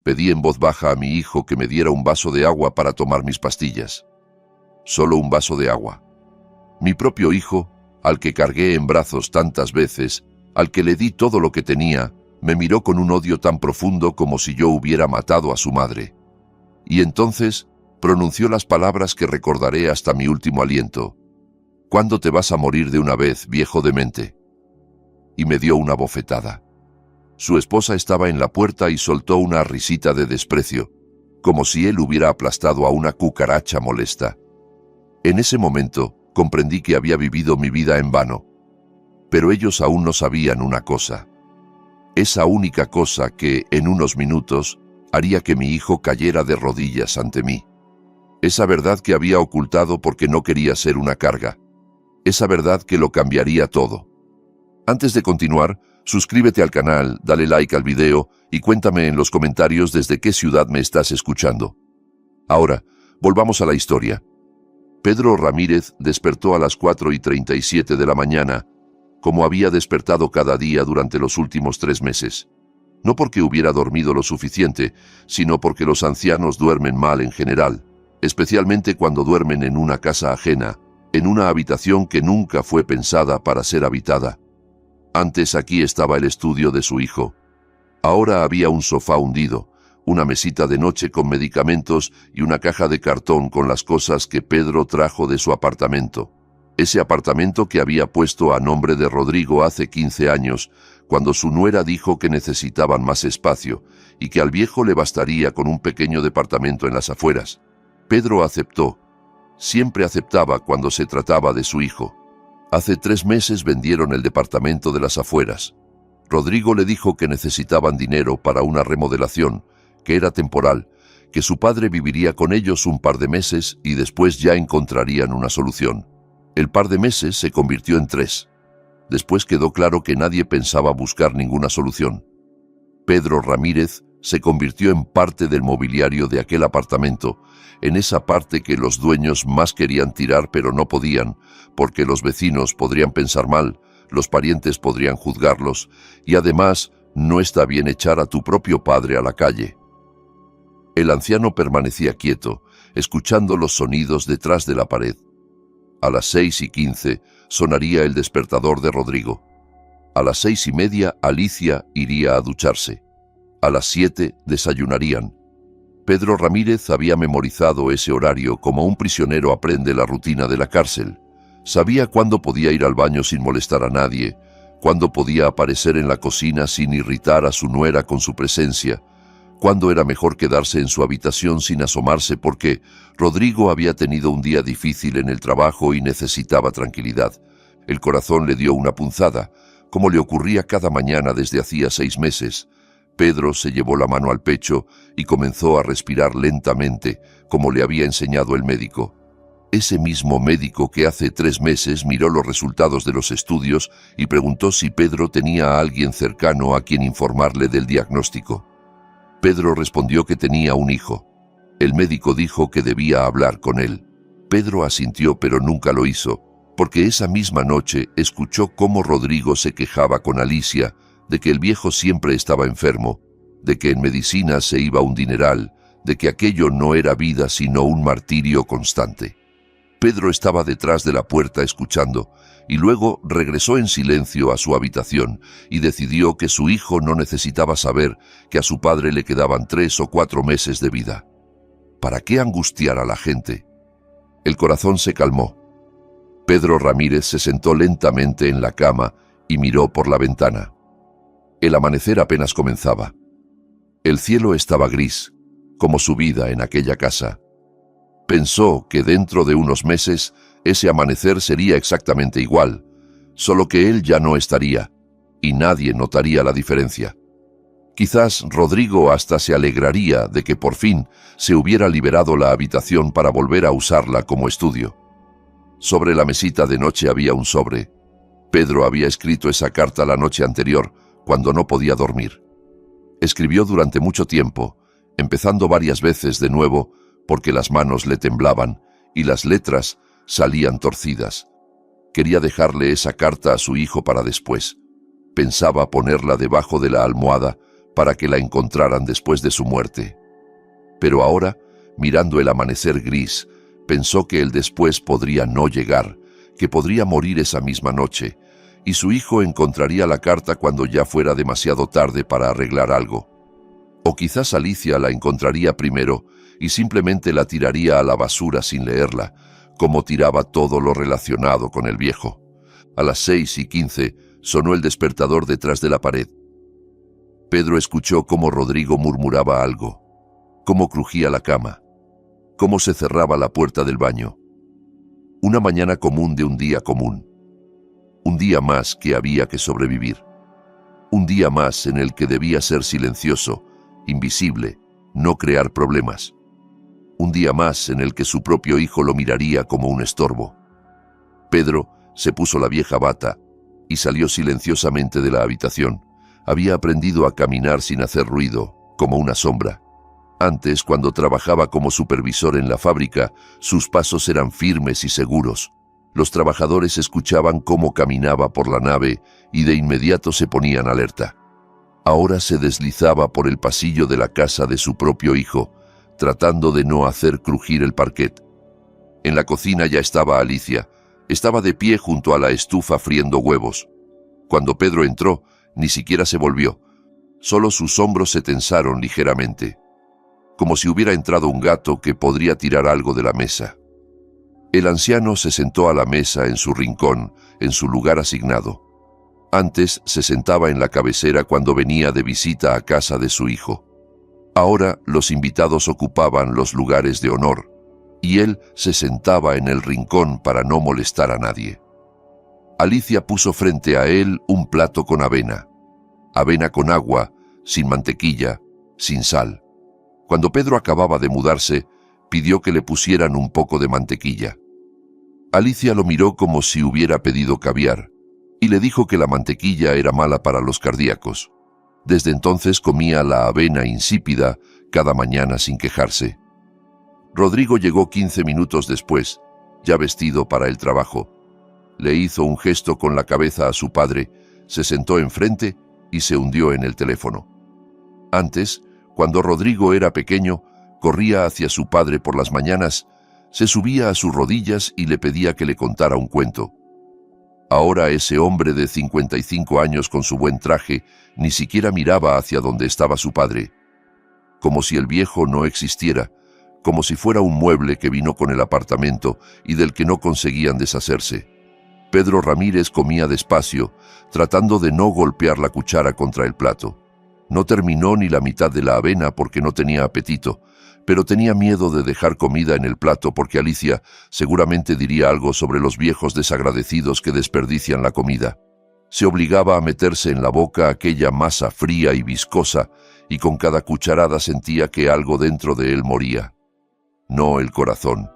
Pedí en voz baja a mi hijo que me diera un vaso de agua para tomar mis pastillas. Solo un vaso de agua. Mi propio hijo, al que cargué en brazos tantas veces, al que le di todo lo que tenía, me miró con un odio tan profundo como si yo hubiera matado a su madre. Y entonces pronunció las palabras que recordaré hasta mi último aliento. «¿Cuándo te vas a morir de una vez, viejo demente?» Y me dio una bofetada. Su esposa estaba en la puerta y soltó una risita de desprecio, como si él hubiera aplastado a una cucaracha molesta. En ese momento comprendí que había vivido mi vida en vano. Pero ellos aún no sabían una cosa. Esa única cosa que, en unos minutos, haría que mi hijo cayera de rodillas ante mí. Esa verdad que había ocultado porque no quería ser una carga. Esa verdad que lo cambiaría todo. Antes de continuar, suscríbete al canal, dale like al video y cuéntame en los comentarios desde qué ciudad me estás escuchando. Ahora, volvamos a la historia. Pedro Ramírez despertó a las 4:37 de la mañana, como había despertado cada día durante los últimos 3 meses. No porque hubiera dormido lo suficiente, sino porque los ancianos duermen mal en general, especialmente cuando duermen en una casa ajena, en una habitación que nunca fue pensada para ser habitada. Antes aquí estaba el estudio de su hijo. Ahora había un sofá hundido, una mesita de noche con medicamentos y una caja de cartón con las cosas que Pedro trajo de su apartamento. Ese apartamento que había puesto a nombre de Rodrigo hace 15 años, cuando su nuera dijo que necesitaban más espacio y que al viejo le bastaría con un pequeño departamento en las afueras. Pedro aceptó. Siempre aceptaba cuando se trataba de su hijo. Hace 3 meses vendieron el departamento de las afueras. Rodrigo le dijo que necesitaban dinero para una remodelación, que era temporal, que su padre viviría con ellos un par de meses y después ya encontrarían una solución. El par de meses se convirtió en 3. Después quedó claro que nadie pensaba buscar ninguna solución. Pedro Ramírez se convirtió en parte del mobiliario de aquel apartamento, en esa parte que los dueños más querían tirar pero no podían, porque los vecinos podrían pensar mal, los parientes podrían juzgarlos, y además no está bien echar a tu propio padre a la calle. El anciano permanecía quieto, escuchando los sonidos detrás de la pared. A las 6:15 sonaría el despertador de Rodrigo. A las 6:30 Alicia iría a ducharse. A las 7 desayunarían. Pedro Ramírez había memorizado ese horario como un prisionero aprende la rutina de la cárcel. Sabía cuándo podía ir al baño sin molestar a nadie, cuándo podía aparecer en la cocina sin irritar a su nuera con su presencia, cuándo era mejor quedarse en su habitación sin asomarse porque Rodrigo había tenido un día difícil en el trabajo y necesitaba tranquilidad. El corazón le dio una punzada, como le ocurría cada mañana desde hacía 6 meses. Pedro se llevó la mano al pecho y comenzó a respirar lentamente, como le había enseñado el médico. Ese mismo médico que hace 3 meses miró los resultados de los estudios y preguntó si Pedro tenía a alguien cercano a quien informarle del diagnóstico. Pedro respondió que tenía un hijo. El médico dijo que debía hablar con él. Pedro asintió pero nunca lo hizo, porque esa misma noche escuchó cómo Rodrigo se quejaba con Alicia, de que el viejo siempre estaba enfermo, de que en medicina se iba un dineral, de que aquello no era vida sino un martirio constante. Pedro estaba detrás de la puerta escuchando, y luego regresó en silencio a su habitación y decidió que su hijo no necesitaba saber que a su padre le quedaban 3 o 4 meses de vida. ¿Para qué angustiar a la gente? El corazón se calmó. Pedro Ramírez se sentó lentamente en la cama y miró por la ventana. El amanecer apenas comenzaba. El cielo estaba gris, como su vida en aquella casa. Pensó que dentro de unos meses ese amanecer sería exactamente igual, solo que él ya no estaría, y nadie notaría la diferencia. Quizás Rodrigo hasta se alegraría de que por fin se hubiera liberado la habitación para volver a usarla como estudio. Sobre la mesita de noche había un sobre. Pedro había escrito esa carta la noche anterior, cuando no podía dormir. Escribió durante mucho tiempo, empezando varias veces de nuevo, porque las manos le temblaban y las letras salían torcidas. Quería dejarle esa carta a su hijo para después. Pensaba ponerla debajo de la almohada, para que la encontraran después de su muerte. Pero ahora, mirando el amanecer gris, pensó que el después podría no llegar, que podría morir esa misma noche, y su hijo encontraría la carta cuando ya fuera demasiado tarde para arreglar algo. O quizás Alicia la encontraría primero y simplemente la tiraría a la basura sin leerla, como tiraba todo lo relacionado con el viejo. A las 6:15 sonó el despertador detrás de la pared. Pedro escuchó cómo Rodrigo murmuraba algo, cómo crujía la cama, cómo se cerraba la puerta del baño. Una mañana común de un día común. Un día más que había que sobrevivir. Un día más en el que debía ser silencioso, invisible, no crear problemas. Un día más en el que su propio hijo lo miraría como un estorbo. Pedro se puso la vieja bata y salió silenciosamente de la habitación. Había aprendido a caminar sin hacer ruido, como una sombra. Antes, cuando trabajaba como supervisor en la fábrica, sus pasos eran firmes y seguros. Los trabajadores escuchaban cómo caminaba por la nave y de inmediato se ponían alerta. Ahora se deslizaba por el pasillo de la casa de su propio hijo, tratando de no hacer crujir el parquet. En la cocina ya estaba Alicia. Estaba de pie junto a la estufa friendo huevos. Cuando Pedro entró, ni siquiera se volvió. Solo sus hombros se tensaron ligeramente, como si hubiera entrado un gato que podría tirar algo de la mesa. El anciano se sentó a la mesa en su rincón, en su lugar asignado. Antes se sentaba en la cabecera cuando venía de visita a casa de su hijo. Ahora los invitados ocupaban los lugares de honor, y él se sentaba en el rincón para no molestar a nadie. Alicia puso frente a él un plato con avena. Avena con agua, sin mantequilla, sin sal. Cuando Pedro acababa de mudarse, pidió que le pusieran un poco de mantequilla. Alicia lo miró como si hubiera pedido caviar, y le dijo que la mantequilla era mala para los cardíacos. Desde entonces comía la avena insípida cada mañana sin quejarse. Rodrigo llegó 15 minutos después, ya vestido para el trabajo. Le hizo un gesto con la cabeza a su padre, se sentó enfrente y se hundió en el teléfono. Antes, cuando Rodrigo era pequeño, corría hacia su padre por las mañanas, se subía a sus rodillas y le pedía que le contara un cuento. Ahora ese hombre de 55 años con su buen traje ni siquiera miraba hacia donde estaba su padre. Como si el viejo no existiera, como si fuera un mueble que vino con el apartamento y del que no conseguían deshacerse. Pedro Ramírez comía despacio, tratando de no golpear la cuchara contra el plato. No terminó ni la mitad de la avena porque no tenía apetito, pero tenía miedo de dejar comida en el plato porque Alicia seguramente diría algo sobre los viejos desagradecidos que desperdician la comida. Se obligaba a meterse en la boca aquella masa fría y viscosa, y con cada cucharada sentía que algo dentro de él moría. No el corazón.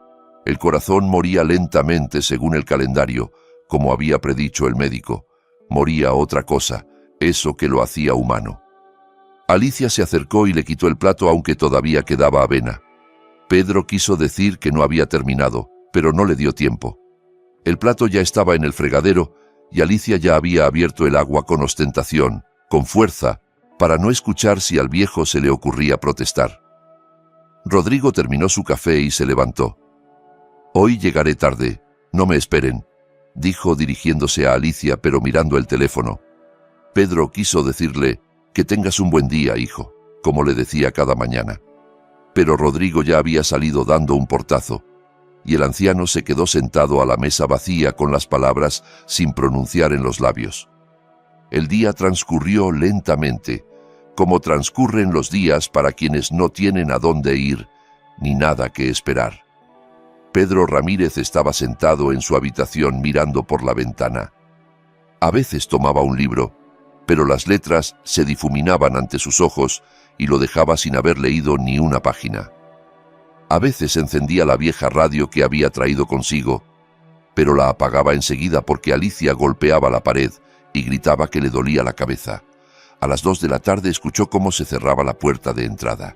El corazón moría lentamente según el calendario, como había predicho el médico. Moría otra cosa, eso que lo hacía humano. Alicia se acercó y le quitó el plato aunque todavía quedaba avena. Pedro quiso decir que no había terminado, pero no le dio tiempo. El plato ya estaba en el fregadero y Alicia ya había abierto el agua con ostentación, con fuerza, para no escuchar si al viejo se le ocurría protestar. Rodrigo terminó su café y se levantó. «Hoy llegaré tarde, no me esperen», dijo dirigiéndose a Alicia pero mirando el teléfono. Pedro quiso decirle: «Que tengas un buen día, hijo», como le decía cada mañana. Pero Rodrigo ya había salido dando un portazo, y el anciano se quedó sentado a la mesa vacía con las palabras sin pronunciar en los labios. El día transcurrió lentamente, como transcurren los días para quienes no tienen a dónde ir ni nada que esperar. Pedro Ramírez estaba sentado en su habitación mirando por la ventana. A veces tomaba un libro, pero las letras se difuminaban ante sus ojos y lo dejaba sin haber leído ni una página. A veces encendía la vieja radio que había traído consigo, pero la apagaba enseguida porque Alicia golpeaba la pared y gritaba que le dolía la cabeza. A las 2 de la tarde escuchó cómo se cerraba la puerta de entrada.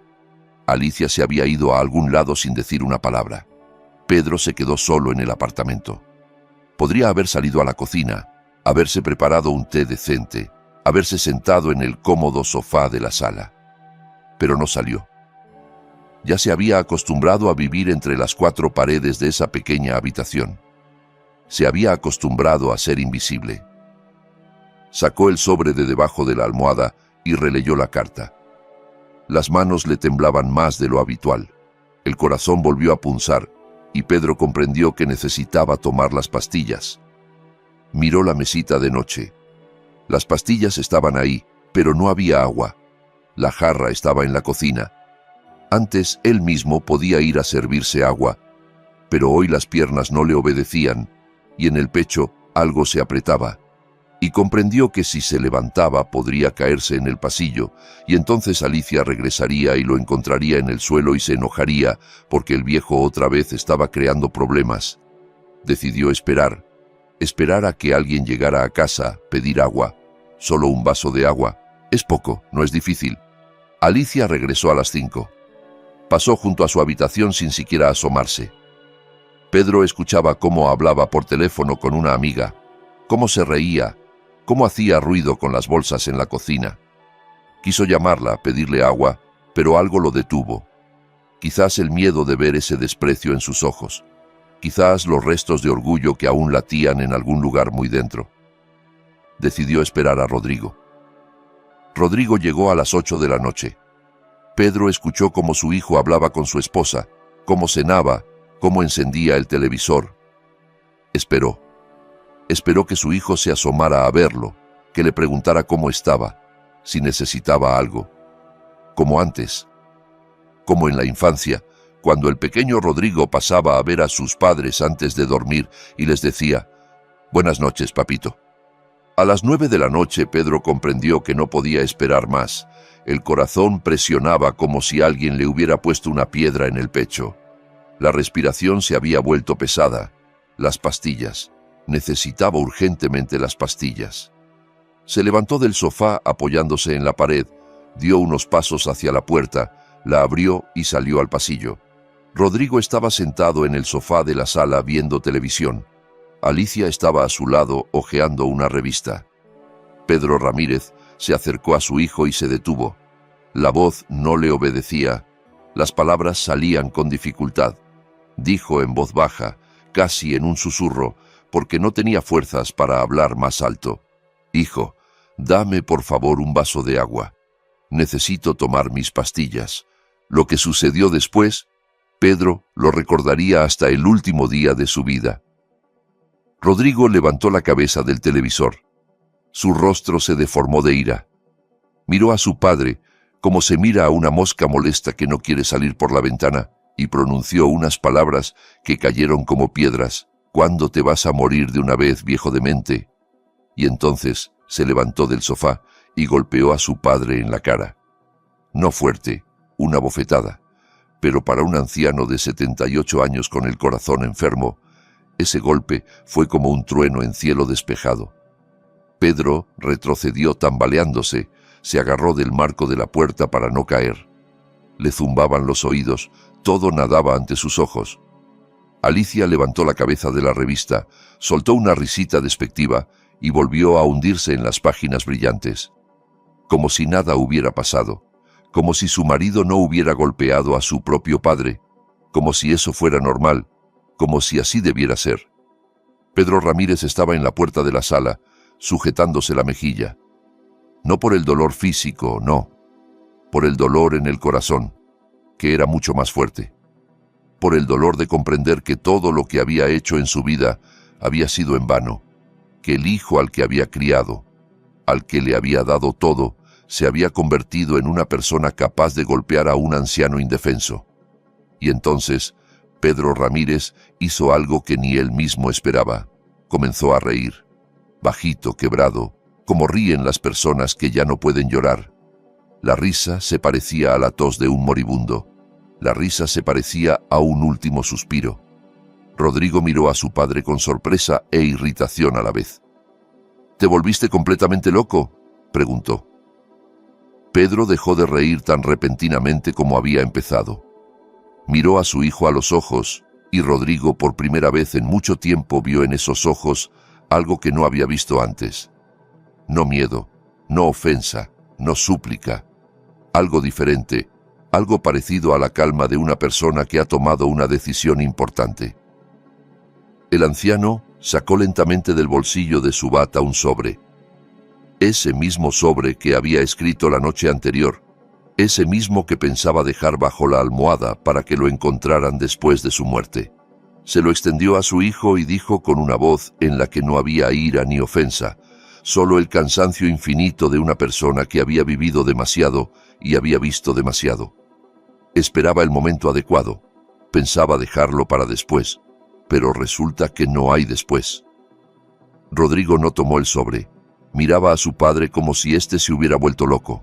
Alicia se había ido a algún lado sin decir una palabra. Pedro se quedó solo en el apartamento. Podría haber salido a la cocina, haberse preparado un té decente, haberse sentado en el cómodo sofá de la sala. Pero no salió. Ya se había acostumbrado a vivir entre las cuatro paredes de esa pequeña habitación. Se había acostumbrado a ser invisible. Sacó el sobre de debajo de la almohada y releyó la carta. Las manos le temblaban más de lo habitual. El corazón volvió a punzar y Pedro comprendió que necesitaba tomar las pastillas. Miró la mesita de noche. Las pastillas estaban ahí, pero no había agua. La jarra estaba en la cocina. Antes él mismo podía ir a servirse agua, pero hoy las piernas no le obedecían y en el pecho algo se apretaba. Y comprendió que si se levantaba podría caerse en el pasillo, y entonces Alicia regresaría y lo encontraría en el suelo y se enojaría porque el viejo otra vez estaba creando problemas. Decidió esperar a que alguien llegara a casa, pedir agua. Solo un vaso de agua. Es poco, no es difícil. Alicia regresó a las 5. Pasó junto a su habitación sin siquiera asomarse. Pedro escuchaba cómo hablaba por teléfono con una amiga, cómo se reía, cómo hacía ruido con las bolsas en la cocina. Quiso llamarla, pedirle agua, pero algo lo detuvo. Quizás el miedo de ver ese desprecio en sus ojos. Quizás los restos de orgullo que aún latían en algún lugar muy dentro. Decidió esperar a Rodrigo. Rodrigo llegó a las 8 de la noche. Pedro escuchó cómo su hijo hablaba con su esposa, cómo cenaba, cómo encendía el televisor. Esperó. Esperó que su hijo se asomara a verlo, que le preguntara cómo estaba, si necesitaba algo. Como antes. Como en la infancia, cuando el pequeño Rodrigo pasaba a ver a sus padres antes de dormir y les decía: «Buenas noches, papito». A las 9 de la noche Pedro comprendió que no podía esperar más. El corazón presionaba como si alguien le hubiera puesto una piedra en el pecho. La respiración se había vuelto pesada. Las pastillas. Necesitaba urgentemente las pastillas. Se levantó del sofá apoyándose en la pared, dio unos pasos hacia la puerta, la abrió y salió al pasillo. Rodrigo estaba sentado en el sofá de la sala viendo televisión. Alicia estaba a su lado hojeando una revista. Pedro Ramírez se acercó a su hijo y se detuvo. La voz no le obedecía. Las palabras salían con dificultad. Dijo en voz baja, casi en un susurro, porque no tenía fuerzas para hablar más alto: «Hijo, dame por favor un vaso de agua. Necesito tomar mis pastillas». Lo que sucedió después, Pedro lo recordaría hasta el último día de su vida. Rodrigo levantó la cabeza del televisor. Su rostro se deformó de ira. Miró a su padre, como se mira a una mosca molesta que no quiere salir por la ventana, y pronunció unas palabras que cayeron como piedras: «¿Cuándo te vas a morir de una vez, viejo demente?». Y entonces se levantó del sofá y golpeó a su padre en la cara. No fuerte, una bofetada, pero para un anciano de 78 años con el corazón enfermo, ese golpe fue como un trueno en cielo despejado. Pedro retrocedió tambaleándose, se agarró del marco de la puerta para no caer. Le zumbaban los oídos, todo nadaba ante sus ojos. Alicia levantó la cabeza de la revista, soltó una risita despectiva y volvió a hundirse en las páginas brillantes. Como si nada hubiera pasado, como si su marido no hubiera golpeado a su propio padre, como si eso fuera normal, como si así debiera ser. Pedro Ramírez estaba en la puerta de la sala, sujetándose la mejilla. No por el dolor físico, no, por el dolor en el corazón, que era mucho más fuerte. Por el dolor de comprender que todo lo que había hecho en su vida había sido en vano, que el hijo al que había criado, al que le había dado todo, se había convertido en una persona capaz de golpear a un anciano indefenso. Y entonces Pedro Ramírez hizo algo que ni él mismo esperaba. Comenzó a reír, bajito, quebrado, como ríen las personas que ya no pueden llorar. La risa se parecía a la tos de un moribundo. La risa se parecía a un último suspiro. Rodrigo miró a su padre con sorpresa e irritación a la vez. «¿Te volviste completamente loco?», preguntó. Pedro dejó de reír tan repentinamente como había empezado. Miró a su hijo a los ojos, y Rodrigo por primera vez en mucho tiempo vio en esos ojos algo que no había visto antes. No miedo, No ofensa, no súplica. Algo diferente, algo parecido a la calma de una persona que ha tomado una decisión importante. El anciano sacó lentamente del bolsillo de su bata un sobre. Ese mismo sobre que había escrito la noche anterior, ese mismo que pensaba dejar bajo la almohada para que lo encontraran después de su muerte. Se lo extendió a su hijo y dijo con una voz en la que no había ira ni ofensa, solo el cansancio infinito de una persona que había vivido demasiado y había visto demasiado. Esperaba el momento adecuado, pensaba dejarlo para después, pero resulta que no hay después. Rodrigo no tomó el sobre, miraba a su padre como si éste se hubiera vuelto loco.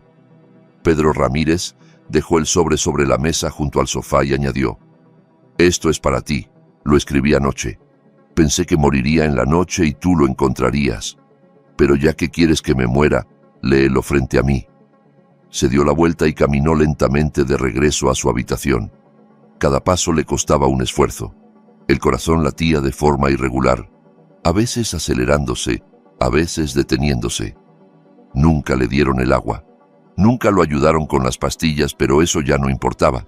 Pedro Ramírez dejó el sobre la mesa junto al sofá y añadió: «Esto es para ti, lo escribí anoche. Pensé que moriría en la noche y tú lo encontrarías. Pero ya que quieres que me muera, léelo frente a mí». Se dio la vuelta y caminó lentamente de regreso a su habitación. Cada paso le costaba un esfuerzo. El corazón latía de forma irregular, a veces acelerándose, a veces deteniéndose. Nunca le dieron el agua. Nunca lo ayudaron con las pastillas, pero eso ya no importaba.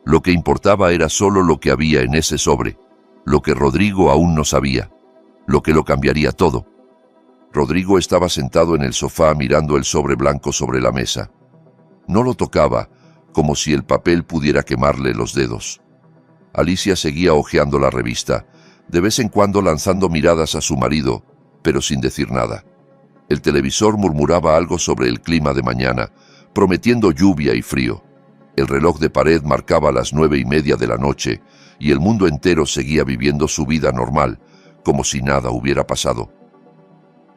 Lo que importaba era solo lo que había en ese sobre, lo que Rodrigo aún no sabía, lo que lo cambiaría todo. Rodrigo estaba sentado en el sofá mirando el sobre blanco sobre la mesa. No lo tocaba, como si el papel pudiera quemarle los dedos. Alicia seguía hojeando la revista, de vez en cuando lanzando miradas a su marido, pero sin decir nada. El televisor murmuraba algo sobre el clima de mañana, prometiendo lluvia y frío. El reloj de pared marcaba las 9:30 de la noche, y el mundo entero seguía viviendo su vida normal, como si nada hubiera pasado.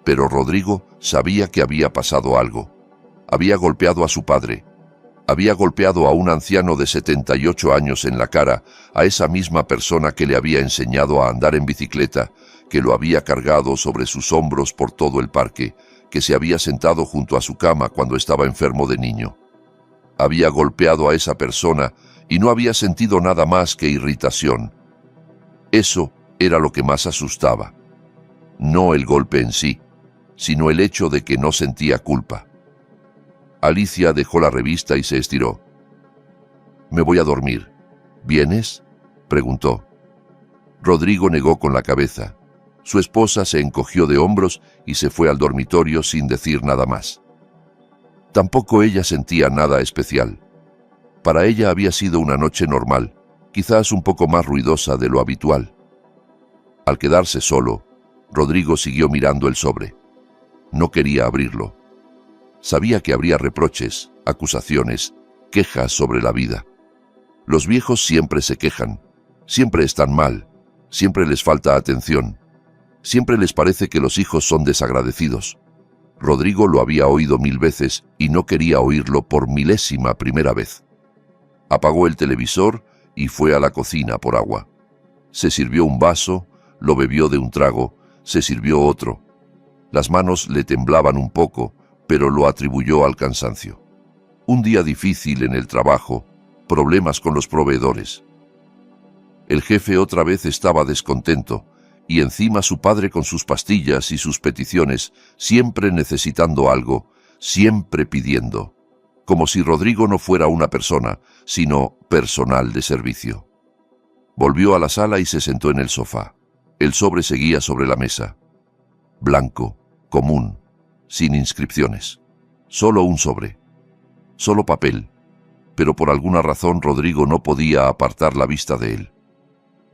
Pero Rodrigo sabía que había pasado algo. Había golpeado a su padre. Había golpeado a un anciano de 78 años en la cara, a esa misma persona que le había enseñado a andar en bicicleta, que lo había cargado sobre sus hombros por todo el parque, que se había sentado junto a su cama cuando estaba enfermo de niño. Había golpeado a esa persona y no había sentido nada más que irritación. Eso era lo que más asustaba. No el golpe en sí, sino el hecho de que no sentía culpa. Alicia dejó la revista y se estiró. «Me voy a dormir. ¿Vienes?», preguntó. Rodrigo negó con la cabeza. Su esposa se encogió de hombros y se fue al dormitorio sin decir nada más. Tampoco ella sentía nada especial. Para ella había sido una noche normal, quizás un poco más ruidosa de lo habitual. Al quedarse solo, Rodrigo siguió mirando el sobre. No quería abrirlo. Sabía que habría reproches, acusaciones, quejas sobre la vida. Los viejos siempre se quejan, siempre están mal, siempre les falta atención, siempre les parece que los hijos son desagradecidos. Rodrigo lo había oído 1000 veces y no quería oírlo por 1000ª vez. Apagó el televisor y fue a la cocina por agua. Se sirvió un vaso, lo bebió de un trago, se sirvió otro. Las manos le temblaban un poco, pero lo atribuyó al cansancio. Un día difícil en el trabajo, problemas con los proveedores. El jefe otra vez estaba descontento, y encima su padre con sus pastillas y sus peticiones, siempre necesitando algo, siempre pidiendo, como si Rodrigo no fuera una persona, sino personal de servicio. Volvió a la sala y se sentó en el sofá. El sobre seguía sobre la mesa. Blanco, común, sin inscripciones. Solo un sobre. Solo papel. Pero por alguna razón Rodrigo no podía apartar la vista de él.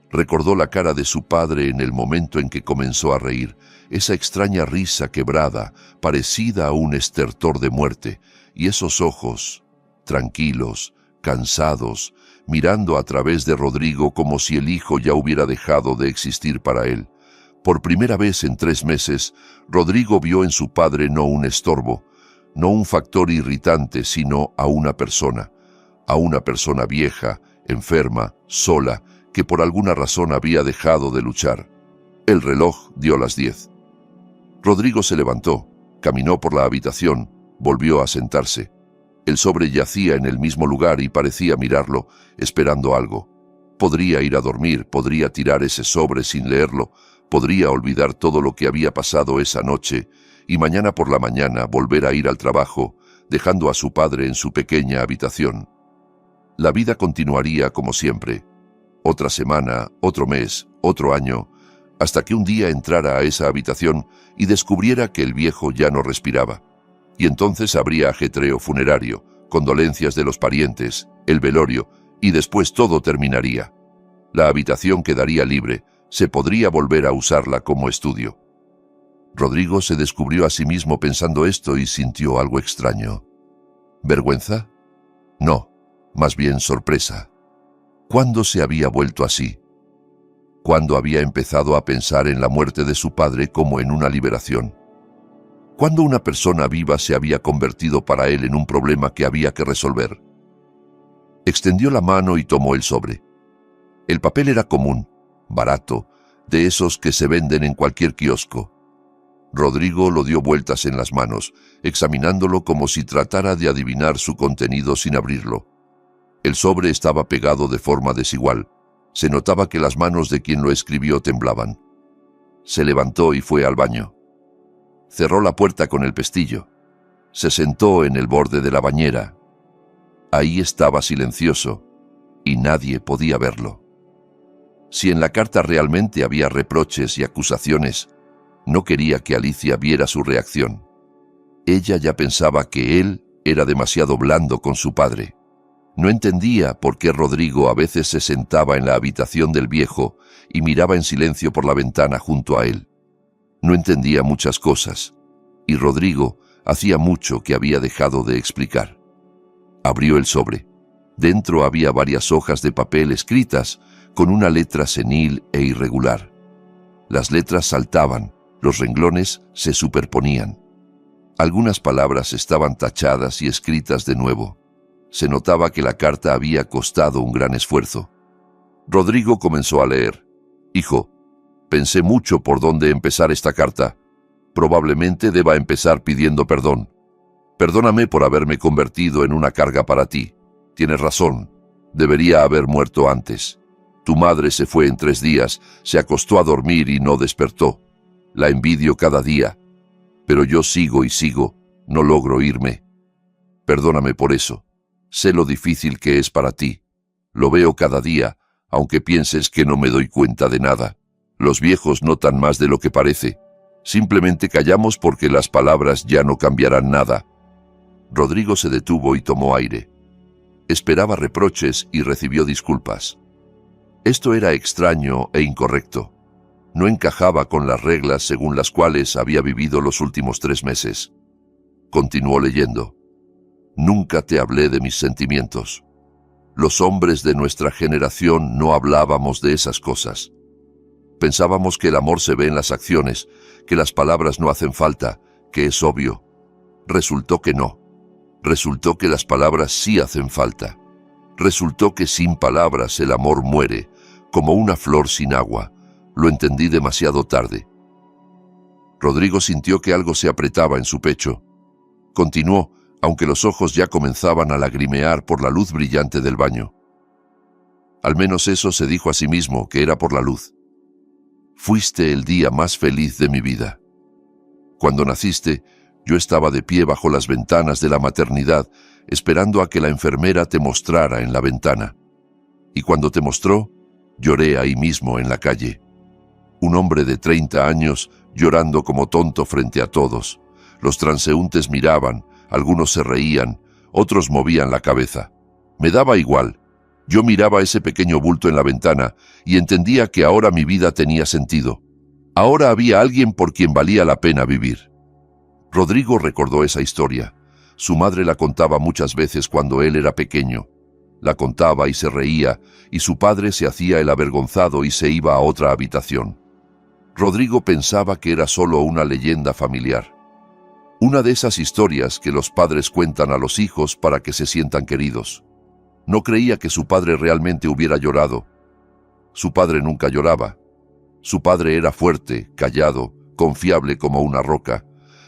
Recordó la cara de su padre en el momento en que comenzó a reír, esa extraña risa quebrada, parecida a un estertor de muerte, y esos ojos, tranquilos, cansados, mirando a través de Rodrigo como si el hijo ya hubiera dejado de existir para él. Por primera vez en 3 meses, Rodrigo vio en su padre no un estorbo, no un factor irritante, sino a una persona vieja, enferma, sola, que por alguna razón había dejado de luchar. El reloj dio las 10. Rodrigo se levantó, caminó por la habitación, volvió a sentarse. El sobre yacía en el mismo lugar y parecía mirarlo, esperando algo. Podría ir a dormir, podría tirar ese sobre sin leerlo, podría olvidar todo lo que había pasado esa noche y mañana por la mañana volver a ir al trabajo, dejando a su padre en su pequeña habitación. La vida continuaría como siempre. Otra semana, otro mes, otro año, hasta que un día entrara a esa habitación y descubriera que el viejo ya no respiraba. Y entonces habría ajetreo funerario, condolencias de los parientes, el velorio, y después todo terminaría. La habitación quedaría libre, se podría volver a usarla como estudio. Rodrigo se descubrió a sí mismo pensando esto y sintió algo extraño. ¿Vergüenza? No, más bien sorpresa. ¿Cuándo se había vuelto así? ¿Cuándo había empezado a pensar en la muerte de su padre como en una liberación? ¿Cuándo una persona viva se había convertido para él en un problema que había que resolver? Extendió la mano y tomó el sobre. El papel era común, barato, de esos que se venden en cualquier kiosco. Rodrigo lo dio vueltas en las manos, examinándolo como si tratara de adivinar su contenido sin abrirlo. El sobre estaba pegado de forma desigual. Se notaba que las manos de quien lo escribió temblaban. Se levantó y fue al baño. Cerró la puerta con el pestillo. Se sentó en el borde de la bañera. Ahí estaba silencioso, y nadie podía verlo. Si en la carta realmente había reproches y acusaciones, no quería que Alicia viera su reacción. Ella ya pensaba que él era demasiado blando con su padre. No entendía por qué Rodrigo a veces se sentaba en la habitación del viejo y miraba en silencio por la ventana junto a él. No entendía muchas cosas, y Rodrigo hacía mucho que había dejado de explicar. Abrió el sobre. Dentro había varias hojas de papel escritas con una letra senil e irregular. Las letras saltaban, los renglones se superponían. Algunas palabras estaban tachadas y escritas de nuevo. Se notaba que la carta había costado un gran esfuerzo. Rodrigo comenzó a leer. «Hijo, pensé mucho por dónde empezar esta carta. Probablemente deba empezar pidiendo perdón. Perdóname por haberme convertido en una carga para ti. Tienes razón. Debería haber muerto antes. Tu madre se fue en 3 días, se acostó a dormir y no despertó. La envidio cada día. Pero yo sigo y sigo. No logro irme. Perdóname por eso. Sé lo difícil que es para ti. Lo veo cada día, aunque pienses que no me doy cuenta de nada. Los viejos notan más de lo que parece. Simplemente callamos porque las palabras ya no cambiarán nada». Rodrigo se detuvo y tomó aire. Esperaba reproches y recibió disculpas. Esto era extraño e incorrecto. No encajaba con las reglas según las cuales había vivido los últimos 3 meses. Continuó leyendo. «Nunca te hablé de mis sentimientos. Los hombres de nuestra generación no hablábamos de esas cosas. Pensábamos que el amor se ve en las acciones, que las palabras no hacen falta, que es obvio. Resultó que no. Resultó que las palabras sí hacen falta. Resultó que sin palabras el amor muere, como una flor sin agua. Lo entendí demasiado tarde». Rodrigo sintió que algo se apretaba en su pecho. Continuó, aunque los ojos ya comenzaban a lagrimear por la luz brillante del baño. Al menos eso se dijo a sí mismo, que era por la luz. «Fuiste el día más feliz de mi vida. Cuando naciste, yo estaba de pie bajo las ventanas de la maternidad, esperando a que la enfermera te mostrara en la ventana. Y cuando te mostró, lloré ahí mismo en la calle. Un hombre de 30 años llorando como tonto frente a todos. Los transeúntes miraban, algunos se reían, otros movían la cabeza. Me daba igual. Yo miraba ese pequeño bulto en la ventana y entendía que ahora mi vida tenía sentido. Ahora había alguien por quien valía la pena vivir». Rodrigo recordó esa historia. Su madre la contaba muchas veces cuando él era pequeño. La contaba y se reía, y su padre se hacía el avergonzado y se iba a otra habitación. Rodrigo pensaba que era solo una leyenda familiar. Una de esas historias que los padres cuentan a los hijos para que se sientan queridos. No creía que su padre realmente hubiera llorado. Su padre nunca lloraba. Su padre era fuerte, callado, confiable como una roca.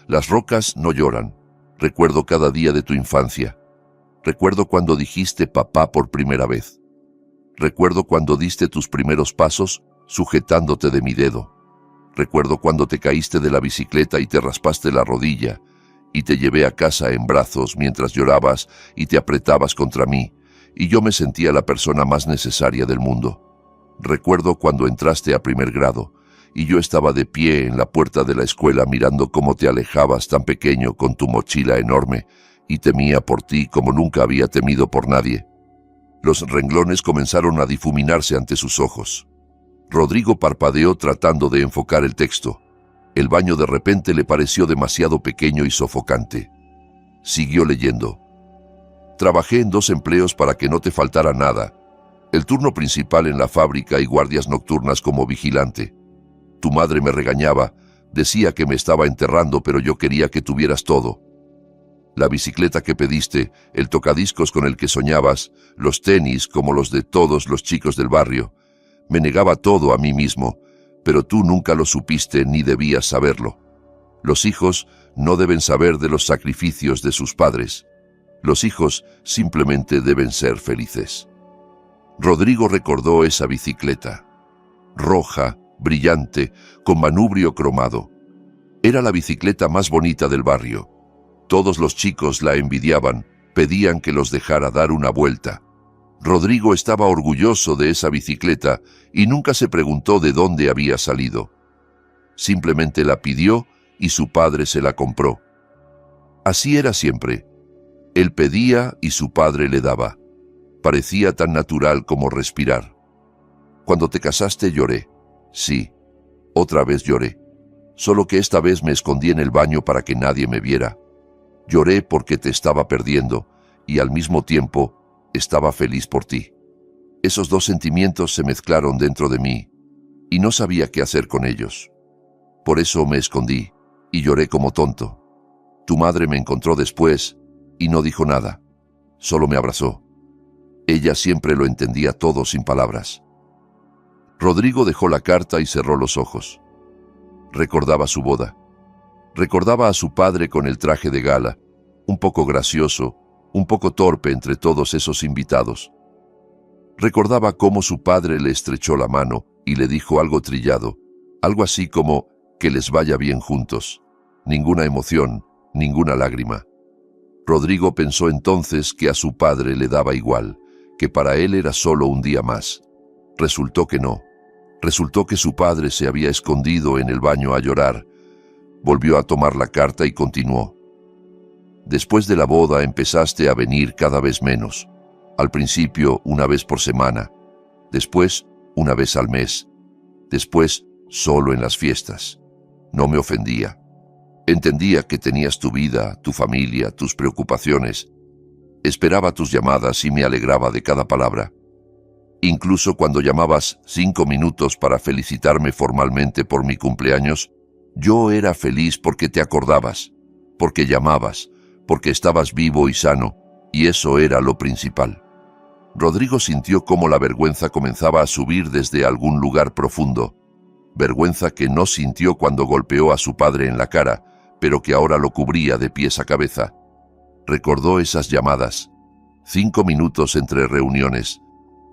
Las rocas no lloran. Recuerdo cada día de tu infancia. Recuerdo cuando dijiste papá por primera vez. Recuerdo cuando diste tus primeros pasos sujetándote de mi dedo. Recuerdo cuando te caíste de la bicicleta y te raspaste la rodilla, y te llevé a casa en brazos mientras llorabas y te apretabas contra mí, y yo me sentía la persona más necesaria del mundo. Recuerdo cuando entraste a primer grado, y yo estaba de pie en la puerta de la escuela mirando cómo te alejabas tan pequeño con tu mochila enorme, y temía por ti como nunca había temido por nadie. Los renglones comenzaron a difuminarse ante sus ojos. Rodrigo parpadeó tratando de enfocar el texto. El baño de repente le pareció demasiado pequeño y sofocante. Siguió leyendo. Trabajé en 2 empleos para que no te faltara nada. El turno principal en la fábrica y guardias nocturnas como vigilante. Tu madre me regañaba, decía que me estaba enterrando, pero yo quería que tuvieras todo. La bicicleta que pediste, el tocadiscos con el que soñabas, los tenis como los de todos los chicos del barrio. Me negaba todo a mí mismo, pero tú nunca lo supiste ni debías saberlo. Los hijos no deben saber de los sacrificios de sus padres. Los hijos simplemente deben ser felices. Rodrigo recordó esa bicicleta. Roja, brillante, con manubrio cromado. Era la bicicleta más bonita del barrio. Todos los chicos la envidiaban, pedían que los dejara dar una vuelta. Rodrigo estaba orgulloso de esa bicicleta y nunca se preguntó de dónde había salido. Simplemente la pidió y su padre se la compró. Así era siempre. Él pedía y su padre le daba. Parecía tan natural como respirar. Cuando te casaste lloré. Sí, otra vez lloré. Solo que esta vez me escondí en el baño para que nadie me viera. Lloré porque te estaba perdiendo y al mismo tiempo estaba feliz por ti. Esos 2 sentimientos se mezclaron dentro de mí y no sabía qué hacer con ellos. Por eso me escondí y lloré como tonto. Tu madre me encontró después y no dijo nada, solo me abrazó. Ella siempre lo entendía todo sin palabras. Rodrigo dejó la carta y cerró los ojos. Recordaba su boda. Recordaba a su padre con el traje de gala, un poco gracioso, un poco torpe entre todos esos invitados. Recordaba cómo su padre le estrechó la mano y le dijo algo trillado, algo así como que les vaya bien juntos. Ninguna emoción, ninguna lágrima. Rodrigo pensó entonces que a su padre le daba igual, que para él era solo un día más. Resultó que no. Resultó que su padre se había escondido en el baño a llorar. Volvió a tomar la carta y continuó. Después de la boda empezaste a venir cada vez menos. Al principio 1 vez por semana. Después 1 vez al mes. Después solo en las fiestas. No me ofendía. Entendía que tenías tu vida, tu familia, tus preocupaciones. Esperaba tus llamadas y me alegraba de cada palabra. Incluso cuando llamabas 5 minutos para felicitarme formalmente por mi cumpleaños, yo era feliz porque te acordabas, porque llamabas, porque estabas vivo y sano, y eso era lo principal. Rodrigo sintió cómo la vergüenza comenzaba a subir desde algún lugar profundo, vergüenza que no sintió cuando golpeó a su padre en la cara, pero que ahora lo cubría de pies a cabeza. Recordó esas llamadas, 5 minutos entre reuniones,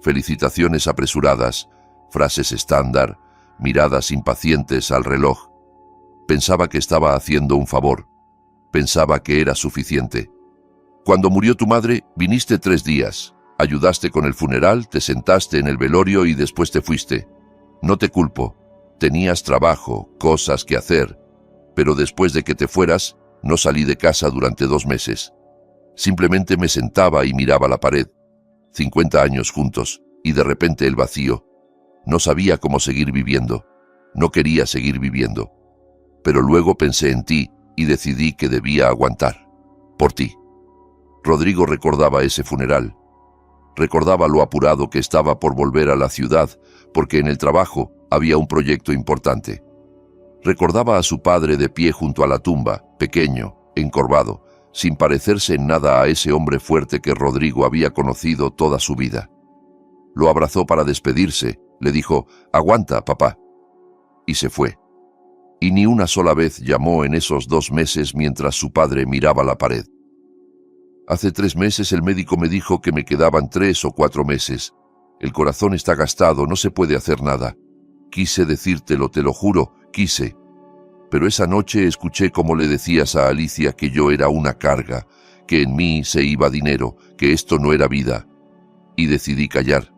felicitaciones apresuradas, frases estándar, miradas impacientes al reloj. Pensaba que estaba haciendo un favor. Pensaba que era suficiente. Cuando murió tu madre, viniste 3 días. Ayudaste con el funeral, te sentaste en el velorio y después te fuiste. No te culpo. Tenías trabajo, cosas que hacer. Pero después de que te fueras, no salí de casa durante 2 meses. Simplemente me sentaba y miraba la pared. 50 años juntos, y de repente el vacío. No sabía cómo seguir viviendo. No quería seguir viviendo. Pero luego pensé en ti y decidí que debía aguantar. Por ti. Rodrigo recordaba ese funeral. Recordaba lo apurado que estaba por volver a la ciudad, porque en el trabajo había un proyecto importante. Recordaba a su padre de pie junto a la tumba, pequeño, encorvado, sin parecerse en nada a ese hombre fuerte que Rodrigo había conocido toda su vida. Lo abrazó para despedirse, le dijo, «Aguanta, papá», y se fue. Y ni una sola vez llamó en esos 2 meses mientras su padre miraba la pared. Hace 3 meses el médico me dijo que me quedaban 3 o 4 meses. El corazón está gastado, no se puede hacer nada. Quise decírtelo, te lo juro, Quise, pero esa noche escuché cómo le decías a Alicia que yo era una carga, que en mí se iba dinero, que esto no era vida. Y decidí callar.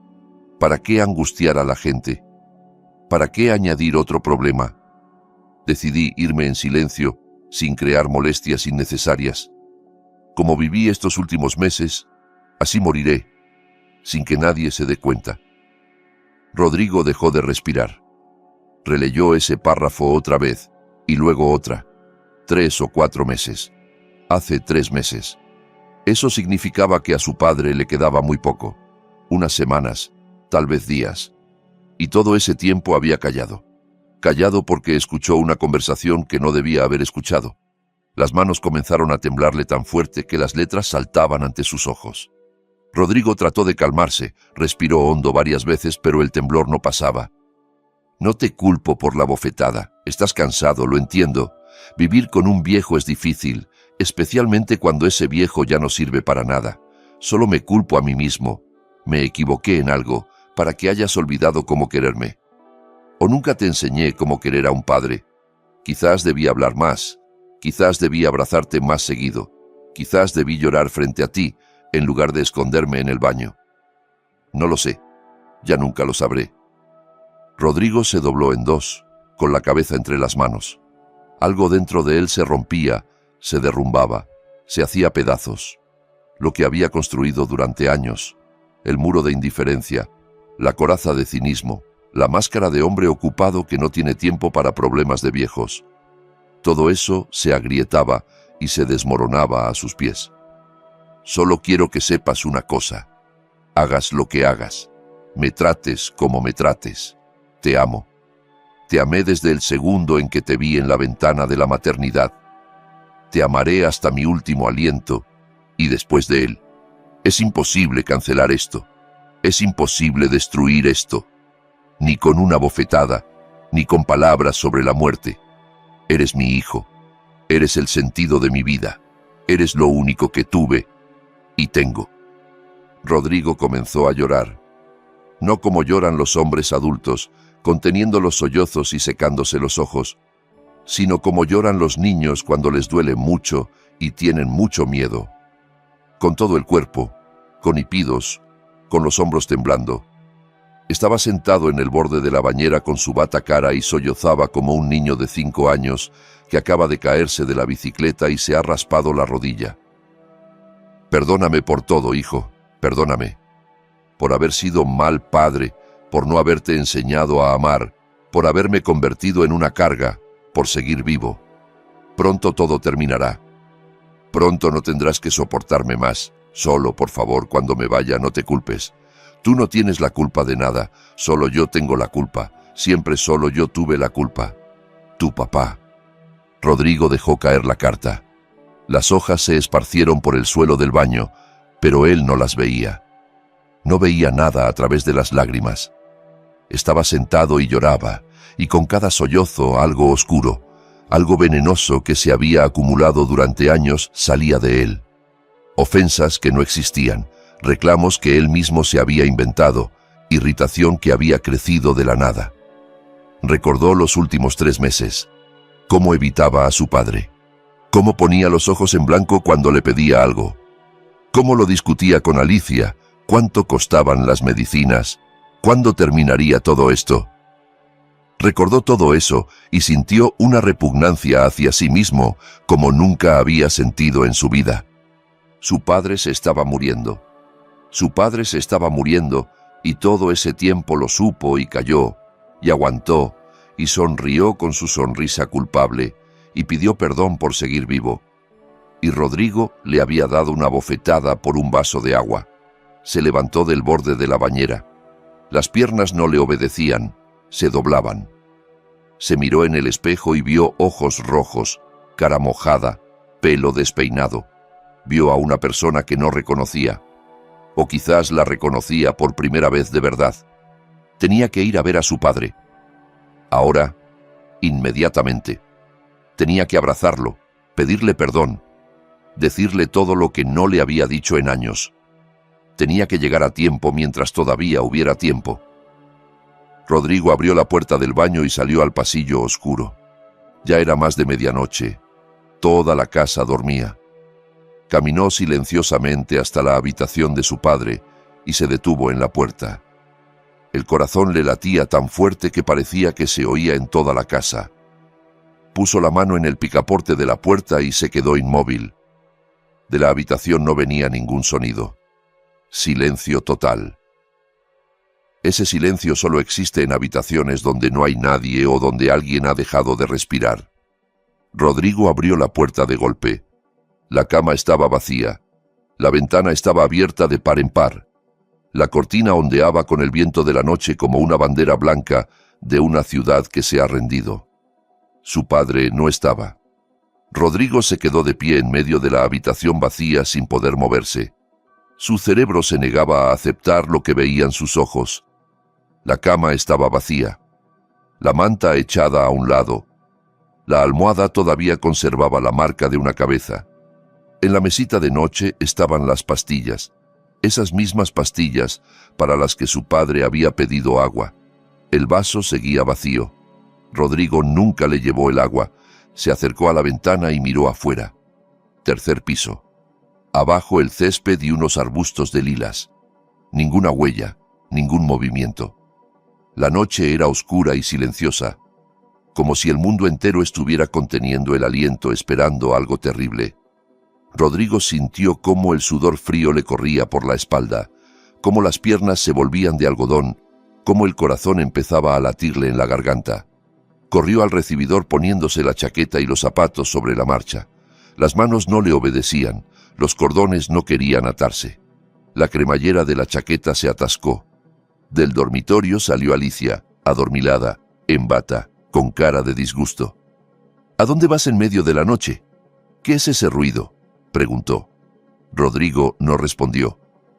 ¿Para qué angustiar a la gente? ¿Para qué añadir otro problema? Decidí irme en silencio, sin crear molestias innecesarias. Como viví estos últimos meses, así moriré, sin que nadie se dé cuenta. Rodrigo dejó de respirar. Releyó ese párrafo otra vez, y luego otra. 3 o 4 meses. Hace 3 meses. Eso significaba que a su padre le quedaba muy poco. Unas semanas, tal vez días. Y todo ese tiempo había callado. Callado porque escuchó una conversación que no debía haber escuchado. Las manos comenzaron a temblarle tan fuerte que las letras saltaban ante sus ojos. Rodrigo trató de calmarse, respiró hondo varias veces, pero el temblor no pasaba. No te culpo por la bofetada. Estás cansado, lo entiendo. Vivir con un viejo es difícil, especialmente cuando ese viejo ya no sirve para nada. Solo me culpo a mí mismo. Me equivoqué en algo, para que hayas olvidado cómo quererme. O nunca te enseñé cómo querer a un padre. Quizás debí hablar más. Quizás debí abrazarte más seguido. Quizás debí llorar frente a ti, en lugar de esconderme en el baño. No lo sé. Ya nunca lo sabré. Rodrigo se dobló en dos, con la cabeza entre las manos. Algo dentro de él se rompía, se derrumbaba, se hacía pedazos. Lo que había construido durante años, el muro de indiferencia, la coraza de cinismo, la máscara de hombre ocupado que no tiene tiempo para problemas de viejos. Todo eso se agrietaba y se desmoronaba a sus pies. Solo quiero que sepas una cosa. Hagas lo que hagas. Me trates como me trates. Te amo. Te amé desde el segundo en que te vi en la ventana de la maternidad. Te amaré hasta mi último aliento y después de él. Es imposible cancelar esto. Es imposible destruir esto. Ni con una bofetada, ni con palabras sobre la muerte. Eres mi hijo. Eres el sentido de mi vida. Eres lo único que tuve y tengo. Rodrigo comenzó a llorar. No como lloran los hombres adultos, conteniendo los sollozos y secándose los ojos, sino como lloran los niños cuando les duele mucho y tienen mucho miedo. Con todo el cuerpo, con hipidos, con los hombros temblando. Estaba sentado en el borde de la bañera con su bata cara y sollozaba como un niño de 5 años que acaba de caerse de la bicicleta y se ha raspado la rodilla. Perdóname por todo, hijo, perdóname. Por haber sido mal padre, por no haberte enseñado a amar, por haberme convertido en una carga, por seguir vivo. Pronto todo terminará. Pronto no tendrás que soportarme más. Solo, por favor, cuando me vaya, no te culpes. Tú no tienes la culpa de nada, solo yo tengo la culpa. Siempre solo yo tuve la culpa. Tu papá. Rodrigo dejó caer la carta. Las hojas se esparcieron por el suelo del baño, pero él no las veía. No veía nada a través de las lágrimas. Estaba sentado y lloraba, y con cada sollozo algo oscuro, algo venenoso que se había acumulado durante años salía de él. Ofensas que no existían, reclamos que él mismo se había inventado, irritación que había crecido de la nada. Recordó los últimos 3 meses, cómo evitaba a su padre, cómo ponía los ojos en blanco cuando le pedía algo, cómo lo discutía con Alicia, cuánto costaban las medicinas, cuándo terminaría todo esto. Recordó todo eso y sintió una repugnancia hacia sí mismo como nunca había sentido en su vida. Su padre se estaba muriendo. Su padre se estaba muriendo y todo ese tiempo lo supo y calló, y aguantó, y sonrió con su sonrisa culpable, y pidió perdón por seguir vivo. Y Rodrigo le había dado una bofetada por un vaso de agua. Se levantó del borde de la bañera. Las piernas no le obedecían, se doblaban. Se miró en el espejo y vio ojos rojos, cara mojada, pelo despeinado. Vio a una persona que no reconocía. O quizás la reconocía por primera vez de verdad. Tenía que ir a ver a su padre. Ahora, inmediatamente. Tenía que abrazarlo, pedirle perdón, decirle todo lo que no le había dicho en años. Tenía que llegar a tiempo mientras todavía hubiera tiempo. Rodrigo abrió la puerta del baño y salió al pasillo oscuro. Ya era más de medianoche. Toda la casa dormía. Caminó silenciosamente hasta la habitación de su padre y se detuvo en la puerta. El corazón le latía tan fuerte que parecía que se oía en toda la casa. Puso la mano en el picaporte de la puerta y se quedó inmóvil. De la habitación no venía ningún sonido. Silencio total. Ese silencio solo existe en habitaciones donde no hay nadie o donde alguien ha dejado de respirar. Rodrigo abrió la puerta de golpe. La cama estaba vacía. La ventana estaba abierta de par en par. La cortina ondeaba con el viento de la noche como una bandera blanca de una ciudad que se ha rendido. Su padre no estaba. Rodrigo se quedó de pie en medio de la habitación vacía sin poder moverse. Su cerebro se negaba a aceptar lo que veían sus ojos. La cama estaba vacía. La manta echada a un lado. La almohada todavía conservaba la marca de una cabeza. En la mesita de noche estaban las pastillas. Esas mismas pastillas para las que su padre había pedido agua. El vaso seguía vacío. Rodrigo nunca le llevó el agua. Se acercó a la ventana y miró afuera. Tercer piso. Abajo el césped y unos arbustos de lilas. Ninguna huella, ningún movimiento. La noche era oscura y silenciosa, como si el mundo entero estuviera conteniendo el aliento esperando algo terrible. Rodrigo sintió cómo el sudor frío le corría por la espalda, cómo las piernas se volvían de algodón, cómo el corazón empezaba a latirle en la garganta. Corrió al recibidor poniéndose la chaqueta y los zapatos sobre la marcha. Las manos no le obedecían, los cordones no querían atarse. La cremallera de la chaqueta se atascó. Del dormitorio salió Alicia, adormilada, en bata, con cara de disgusto. ¿A dónde vas en medio de la noche? ¿Qué es ese ruido?, preguntó. Rodrigo no respondió.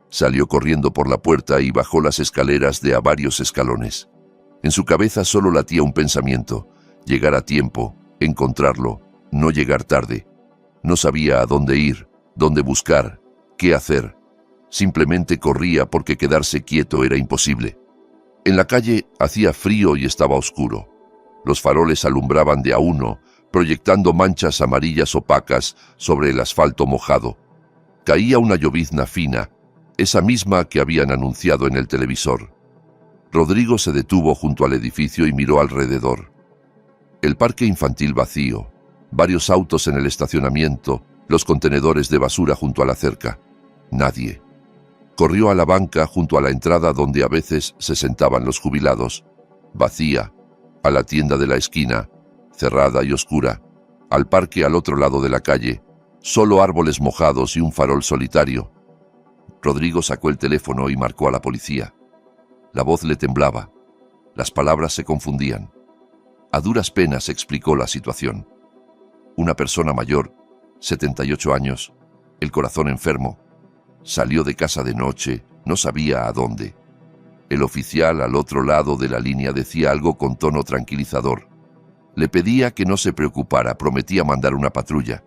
Salió corriendo por la puerta y bajó las escaleras de a varios escalones. En su cabeza solo latía un pensamiento: llegar a tiempo, encontrarlo, no llegar tarde. No sabía a dónde ir, dónde buscar, qué hacer. Simplemente corría porque quedarse quieto era imposible. En la calle hacía frío y estaba oscuro. Los faroles alumbraban de a uno, proyectando manchas amarillas opacas sobre el asfalto mojado. Caía una llovizna fina, esa misma que habían anunciado en el televisor. Rodrigo se detuvo junto al edificio y miró alrededor. El parque infantil vacío, varios autos en el estacionamiento, los contenedores de basura junto a la cerca. Nadie. Corrió a la banca junto a la entrada donde a veces se sentaban los jubilados. Vacía. A la tienda de la esquina, cerrada y oscura. Al parque al otro lado de la calle. Solo árboles mojados y un farol solitario. Rodrigo sacó el teléfono y marcó a la policía. La voz le temblaba. Las palabras se confundían. A duras penas explicó la situación. Una persona mayor, 78 años, el corazón enfermo. Salió de casa de noche, no sabía a dónde. El oficial al otro lado de la línea decía algo con tono tranquilizador. Le pedía que no se preocupara, prometía mandar una patrulla.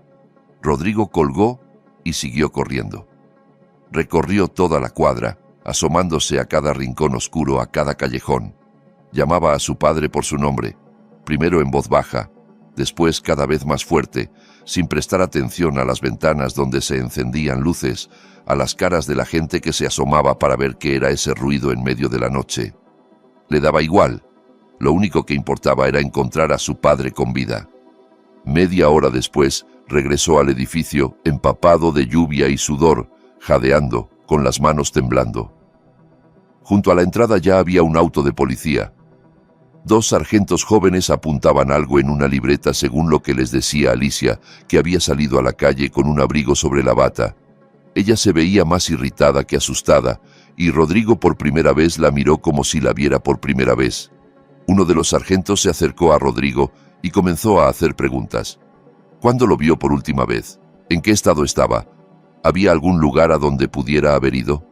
Rodrigo colgó y siguió corriendo. Recorrió toda la cuadra, asomándose a cada rincón oscuro, a cada callejón. Llamaba a su padre por su nombre, primero en voz baja, después cada vez más fuerte, sin prestar atención a las ventanas donde se encendían luces, a las caras de la gente que se asomaba para ver qué era ese ruido en medio de la noche. Le daba igual. Lo único que importaba era encontrar a su padre con vida. Media hora después, regresó al edificio, empapado de lluvia y sudor, jadeando, con las manos temblando. Junto a la entrada ya había un auto de policía. 2 sargentos jóvenes apuntaban algo en una libreta según lo que les decía Alicia, que había salido a la calle con un abrigo sobre la bata. Ella se veía más irritada que asustada, y Rodrigo por primera vez la miró como si la viera por primera vez. Uno de los sargentos se acercó a Rodrigo y comenzó a hacer preguntas. ¿Cuándo lo vio por última vez? ¿En qué estado estaba? ¿Había algún lugar a donde pudiera haber ido?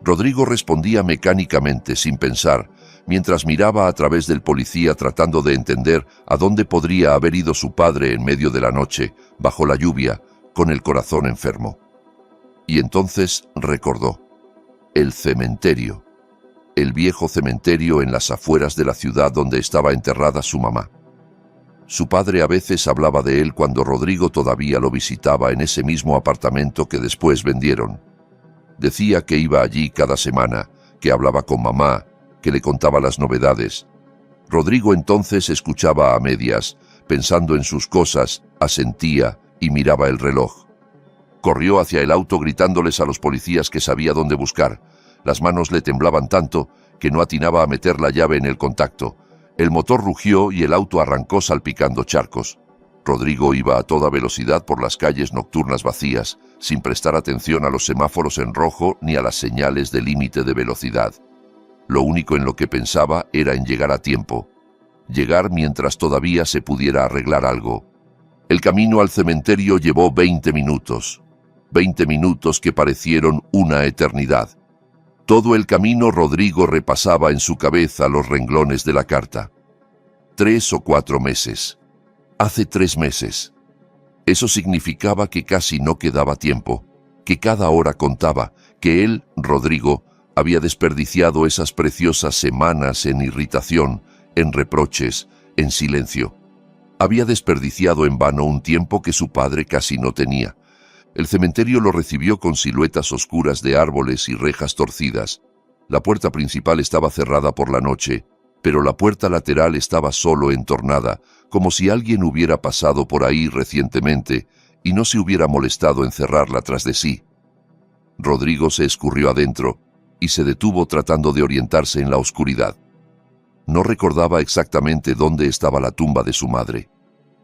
Rodrigo respondía mecánicamente, sin pensar, mientras miraba a través del policía tratando de entender a dónde podría haber ido su padre en medio de la noche, bajo la lluvia, con el corazón enfermo. Y entonces recordó. El cementerio. el viejo cementerio en las afueras de la ciudad donde estaba enterrada su mamá. Su padre a veces hablaba de él cuando Rodrigo todavía lo visitaba en ese mismo apartamento que después vendieron. Decía que iba allí cada semana, que hablaba con mamá, que le contaba las novedades. Rodrigo entonces escuchaba a medias, pensando en sus cosas, asentía y miraba el reloj. Corrió hacia el auto gritándoles a los policías que sabía dónde buscar. Las manos le temblaban tanto que no atinaba a meter la llave en el contacto. El motor rugió y el auto arrancó salpicando charcos. Rodrigo iba a toda velocidad por las calles nocturnas vacías, sin prestar atención a los semáforos en rojo ni a las señales de límite de velocidad. Lo único en lo que pensaba era en llegar a tiempo. Llegar mientras todavía se pudiera arreglar algo. El camino al cementerio llevó 20 minutos. 20 minutos que parecieron una eternidad. Todo el camino Rodrigo repasaba en su cabeza los renglones de la carta. 3 o 4 meses. Hace 3 meses. Eso significaba que casi no quedaba tiempo, que cada hora contaba, que él, Rodrigo, había desperdiciado esas preciosas semanas en irritación, en reproches, en silencio. Había desperdiciado en vano un tiempo que su padre casi no tenía. El cementerio lo recibió con siluetas oscuras de árboles y rejas torcidas. La puerta principal estaba cerrada por la noche, pero la puerta lateral estaba solo entornada, como si alguien hubiera pasado por ahí recientemente y no se hubiera molestado en cerrarla tras de sí. Rodrigo se escurrió adentro y se detuvo tratando de orientarse en la oscuridad. No recordaba exactamente dónde estaba la tumba de su madre.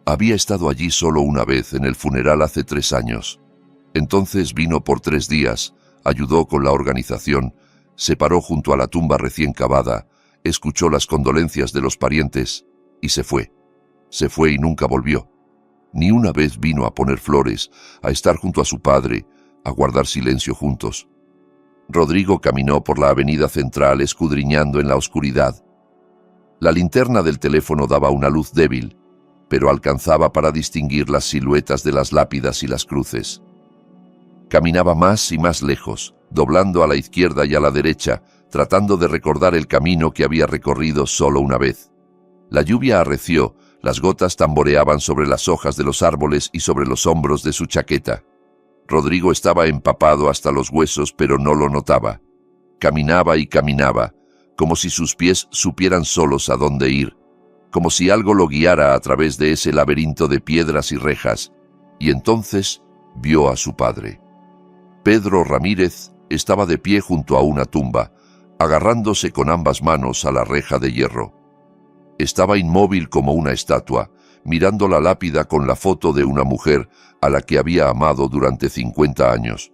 Había estado allí solo una vez en el funeral hace 3 años. Entonces vino por 3 días, ayudó con la organización, se paró junto a la tumba recién cavada, escuchó las condolencias de los parientes y se fue. Se fue y nunca volvió. Ni una vez vino a poner flores, a estar junto a su padre, a guardar silencio juntos. Rodrigo caminó por la avenida central escudriñando en la oscuridad. La linterna del teléfono daba una luz débil, pero alcanzaba para distinguir las siluetas de las lápidas y las cruces. Caminaba más y más lejos, doblando a la izquierda y a la derecha, tratando de recordar el camino que había recorrido solo una vez. La lluvia arreció, las gotas tamboreaban sobre las hojas de los árboles y sobre los hombros de su chaqueta. Rodrigo estaba empapado hasta los huesos, pero no lo notaba. Caminaba y caminaba, como si sus pies supieran solos a dónde ir, como si algo lo guiara a través de ese laberinto de piedras y rejas, y entonces vio a su padre. Pedro Ramírez estaba de pie junto a una tumba, agarrándose con ambas manos a la reja de hierro. Estaba inmóvil como una estatua, mirando la lápida con la foto de una mujer a la que había amado durante 50 años.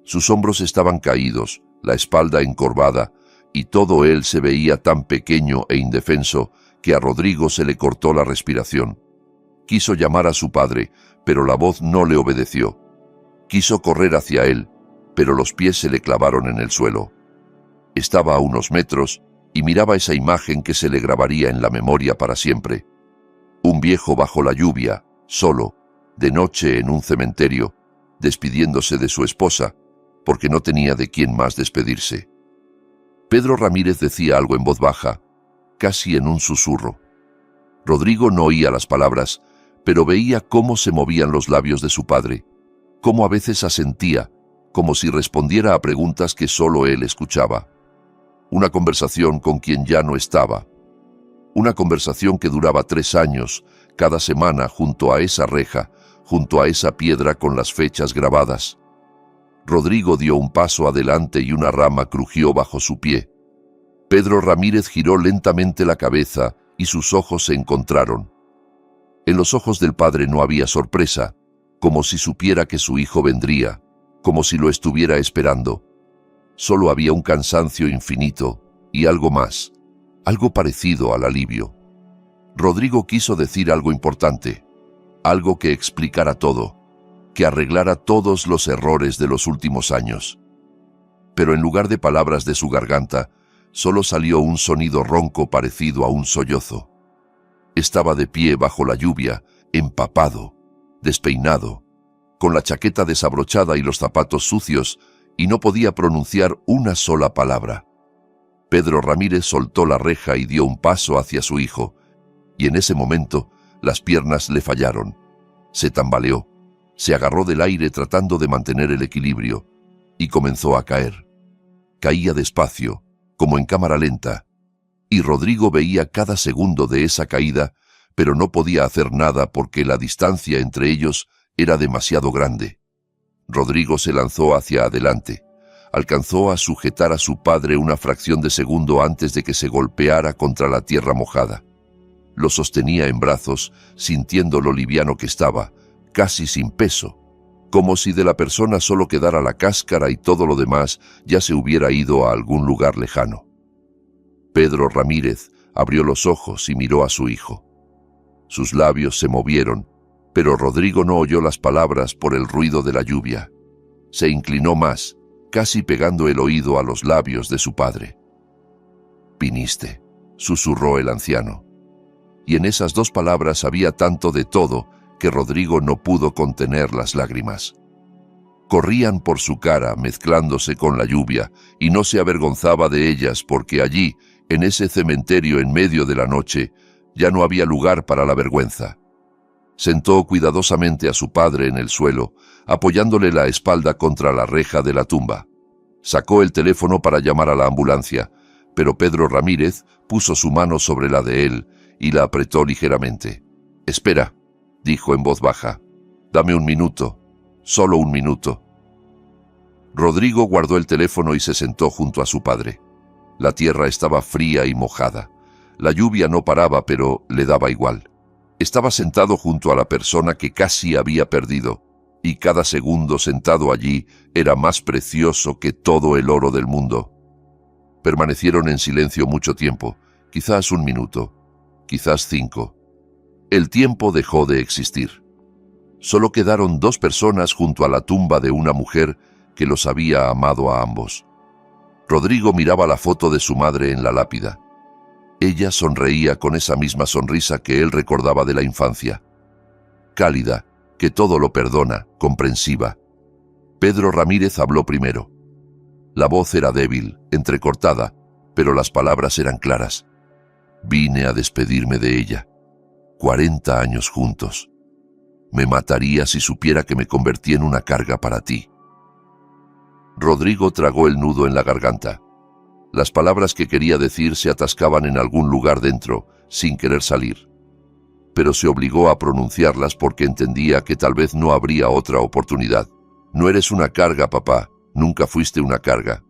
Sus hombros estaban caídos, la espalda encorvada, y todo él se veía tan pequeño e indefenso que a Rodrigo se le cortó la respiración. Quiso llamar a su padre, pero la voz no le obedeció. Quiso correr hacia él, pero los pies se le clavaron en el suelo. Estaba a unos metros y miraba esa imagen que se le grabaría en la memoria para siempre. Un viejo bajo la lluvia, solo, de noche en un cementerio, despidiéndose de su esposa, porque no tenía de quién más despedirse. Pedro Ramírez decía algo en voz baja, casi en un susurro. Rodrigo no oía las palabras, pero veía cómo se movían los labios de su padre, cómo a veces asentía, como si respondiera a preguntas que solo él escuchaba. Una conversación con quien ya no estaba. Una conversación que duraba 3 años, cada semana junto a esa reja, junto a esa piedra con las fechas grabadas. Rodrigo dio un paso adelante y una rama crujió bajo su pie. Pedro Ramírez giró lentamente la cabeza y sus ojos se encontraron. En los ojos del padre no había sorpresa, como si supiera que su hijo vendría, como si lo estuviera esperando. Solo había un cansancio infinito y algo más, algo parecido al alivio. Rodrigo quiso decir algo importante, algo que explicara todo, que arreglara todos los errores de los últimos años. Pero en lugar de palabras de su garganta, solo salió un sonido ronco parecido a un sollozo. Estaba de pie bajo la lluvia, empapado, despeinado, con la chaqueta desabrochada y los zapatos sucios, y no podía pronunciar una sola palabra. Pedro Ramírez soltó la reja y dio un paso hacia su hijo, y en ese momento las piernas le fallaron. Se tambaleó, se agarró del aire tratando de mantener el equilibrio, y comenzó a caer. Caía despacio, como en cámara lenta, y Rodrigo veía cada segundo de esa caída, pero no podía hacer nada porque la distancia entre ellos era demasiado grande. Rodrigo se lanzó hacia adelante. Alcanzó a sujetar a su padre una fracción de segundo antes de que se golpeara contra la tierra mojada. Lo sostenía en brazos, sintiendo lo liviano que estaba, casi sin peso, como si de la persona solo quedara la cáscara y todo lo demás ya se hubiera ido a algún lugar lejano. Pedro Ramírez abrió los ojos y miró a su hijo. Sus labios se movieron, pero Rodrigo no oyó las palabras por el ruido de la lluvia. Se inclinó más, casi pegando el oído a los labios de su padre. «Viniste», susurró el anciano. Y en esas dos palabras había tanto de todo que Rodrigo no pudo contener las lágrimas. Corrían por su cara mezclándose con la lluvia y no se avergonzaba de ellas porque allí, en ese cementerio en medio de la noche, ya no había lugar para la vergüenza. Sentó cuidadosamente a su padre en el suelo, apoyándole la espalda contra la reja de la tumba. Sacó el teléfono para llamar a la ambulancia, pero Pedro Ramírez puso su mano sobre la de él y la apretó ligeramente. «Espera», dijo en voz baja. «Dame un minuto, solo un minuto». Rodrigo guardó el teléfono y se sentó junto a su padre. La tierra estaba fría y mojada. La lluvia no paraba, pero le daba igual. Estaba sentado junto a la persona que casi había perdido, y cada segundo sentado allí era más precioso que todo el oro del mundo. Permanecieron en silencio mucho tiempo, quizás un minuto, quizás 5. El tiempo dejó de existir. Solo quedaron dos personas junto a la tumba de una mujer que los había amado a ambos. Rodrigo miraba la foto de su madre en la lápida. Ella sonreía con esa misma sonrisa que él recordaba de la infancia. Cálida, que todo lo perdona, comprensiva. Pedro Ramírez habló primero. La voz era débil, entrecortada, pero las palabras eran claras. «Vine a despedirme de ella. 40 años juntos. Me mataría si supiera que me convertí en una carga para ti». Rodrigo tragó el nudo en la garganta. Las palabras que quería decir se atascaban en algún lugar dentro, sin querer salir. Pero se obligó a pronunciarlas porque entendía que tal vez no habría otra oportunidad. «No eres una carga, papá. Nunca fuiste una carga».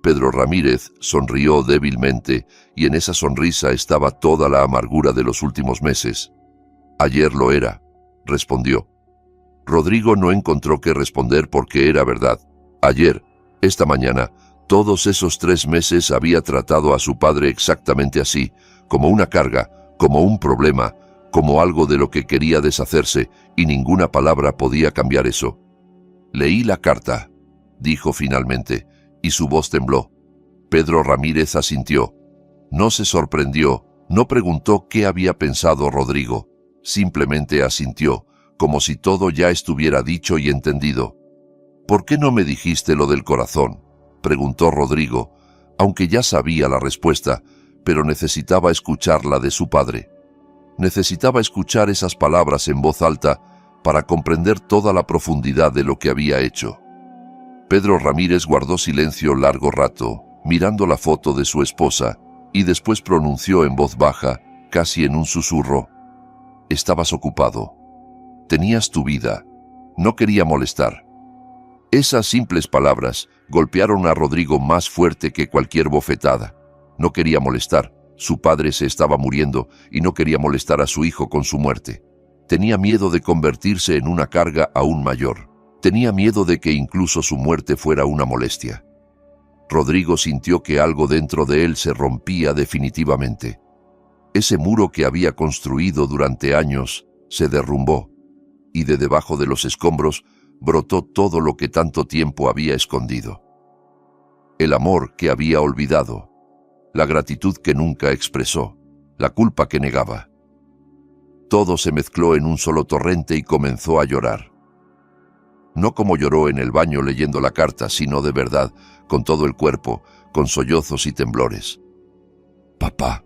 Pedro Ramírez sonrió débilmente y en esa sonrisa estaba toda la amargura de los últimos meses. «Ayer lo era», respondió. Rodrigo no encontró qué responder porque era verdad. Ayer, esta mañana, todos esos 3 meses había tratado a su padre exactamente así, como una carga, como un problema, como algo de lo que quería deshacerse, y ninguna palabra podía cambiar eso. «Leí la carta», dijo finalmente, y su voz tembló. Pedro Ramírez asintió. No se sorprendió, no preguntó qué había pensado Rodrigo, simplemente asintió, como si todo ya estuviera dicho y entendido. «¿Por qué no me dijiste lo del corazón?», preguntó Rodrigo, aunque ya sabía la respuesta, pero necesitaba escucharla de su padre. Necesitaba escuchar esas palabras en voz alta para comprender toda la profundidad de lo que había hecho. Pedro Ramírez guardó silencio largo rato, mirando la foto de su esposa, y después pronunció en voz baja, casi en un susurro: «Estabas ocupado. Tenías tu vida. No quería molestar». Esas simples palabras golpearon a Rodrigo más fuerte que cualquier bofetada. No quería molestar. Su padre se estaba muriendo y no quería molestar a su hijo con su muerte. Tenía miedo de convertirse en una carga aún mayor. Tenía miedo de que incluso su muerte fuera una molestia. Rodrigo sintió que algo dentro de él se rompía definitivamente. Ese muro que había construido durante años se derrumbó, y de debajo de los escombros brotó todo lo que tanto tiempo había escondido. El amor que había olvidado, la gratitud que nunca expresó, la culpa que negaba. Todo se mezcló en un solo torrente y comenzó a llorar. No como lloró en el baño leyendo la carta, sino de verdad, con todo el cuerpo, con sollozos y temblores. «Papá»,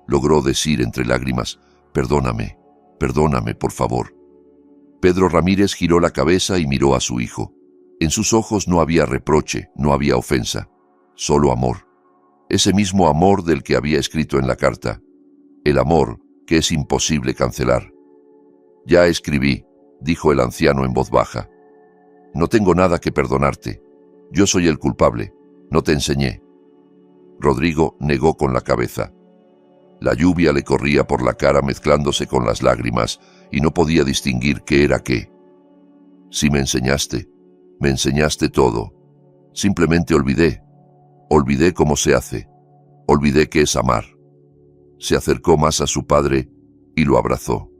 logró decir entre lágrimas, «perdóname, perdóname, por favor». Pedro Ramírez giró la cabeza y miró a su hijo. En sus ojos no había reproche, no había ofensa, solo amor. Ese mismo amor del que había escrito en la carta. El amor que es imposible cancelar. «Ya escribí», dijo el anciano en voz baja. «No tengo nada que perdonarte. Yo soy el culpable. No te enseñé». Rodrigo negó con la cabeza. La lluvia le corría por la cara mezclándose con las lágrimas y no podía distinguir qué era qué. «Sí me enseñaste todo. Simplemente olvidé. Olvidé cómo se hace. Olvidé qué es amar». Se acercó más a su padre y lo abrazó.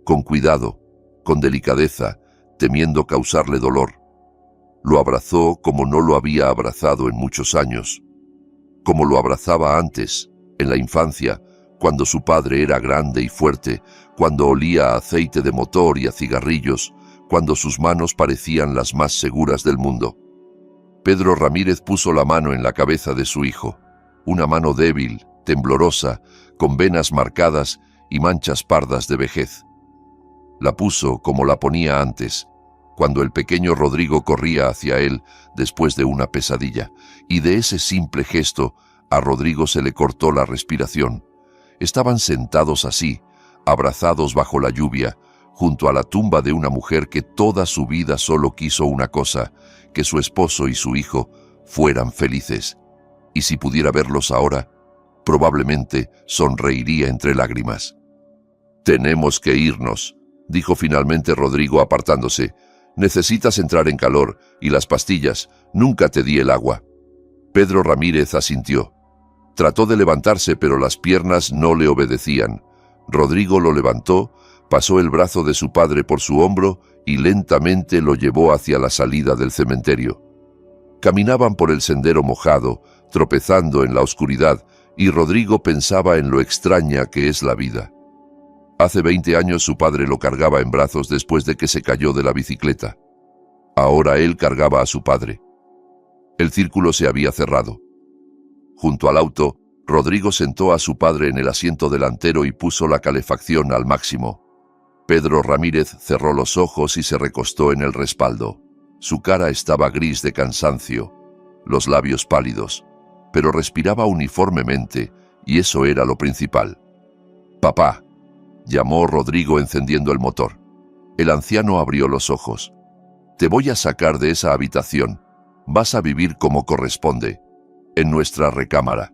Con cuidado, con delicadeza, temiendo causarle dolor. Lo abrazó como no lo había abrazado en muchos años. Como lo abrazaba antes, en la infancia, cuando su padre era grande y fuerte, cuando olía a aceite de motor y a cigarrillos, cuando sus manos parecían las más seguras del mundo. Pedro Ramírez puso la mano en la cabeza de su hijo, una mano débil, temblorosa, con venas marcadas y manchas pardas de vejez. La puso como la ponía antes, cuando el pequeño Rodrigo corría hacia él después de una pesadilla, y de ese simple gesto a Rodrigo se le cortó la respiración. Estaban sentados así, abrazados bajo la lluvia, junto a la tumba de una mujer que toda su vida solo quiso una cosa, que su esposo y su hijo fueran felices. Y si pudiera verlos ahora, probablemente sonreiría entre lágrimas. «Tenemos que irnos», dijo finalmente Rodrigo apartándose. «Necesitas entrar en calor, y las pastillas, nunca te di el agua». Pedro Ramírez asintió. Trató de levantarse, pero las piernas no le obedecían. Rodrigo lo levantó, pasó el brazo de su padre por su hombro y lentamente lo llevó hacia la salida del cementerio. Caminaban por el sendero mojado, tropezando en la oscuridad, y Rodrigo pensaba en lo extraña que es la vida. Hace 20 años su padre lo cargaba en brazos después de que se cayó de la bicicleta. Ahora él cargaba a su padre. El círculo se había cerrado. Junto al auto, Rodrigo sentó a su padre en el asiento delantero y puso la calefacción al máximo. Pedro Ramírez cerró los ojos y se recostó en el respaldo. Su cara estaba gris de cansancio, los labios pálidos, pero respiraba uniformemente, y eso era lo principal. «Papá», llamó Rodrigo encendiendo el motor. El anciano abrió los ojos. «Te voy a sacar de esa habitación. Vas a vivir como corresponde, en nuestra recámara.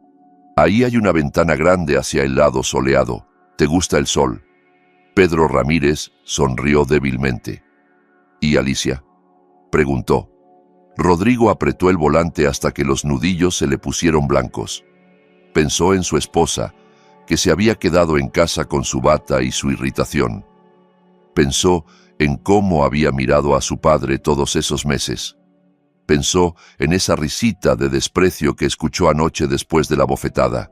Ahí hay una ventana grande hacia el lado soleado. ¿Te gusta el sol?» Pedro Ramírez sonrió débilmente. «¿Y Alicia?», preguntó. Rodrigo apretó el volante hasta que los nudillos se le pusieron blancos. Pensó en su esposa, que se había quedado en casa con su bata y su irritación. Pensó en cómo había mirado a su padre todos esos meses. Pensó en esa risita de desprecio que escuchó anoche después de la bofetada.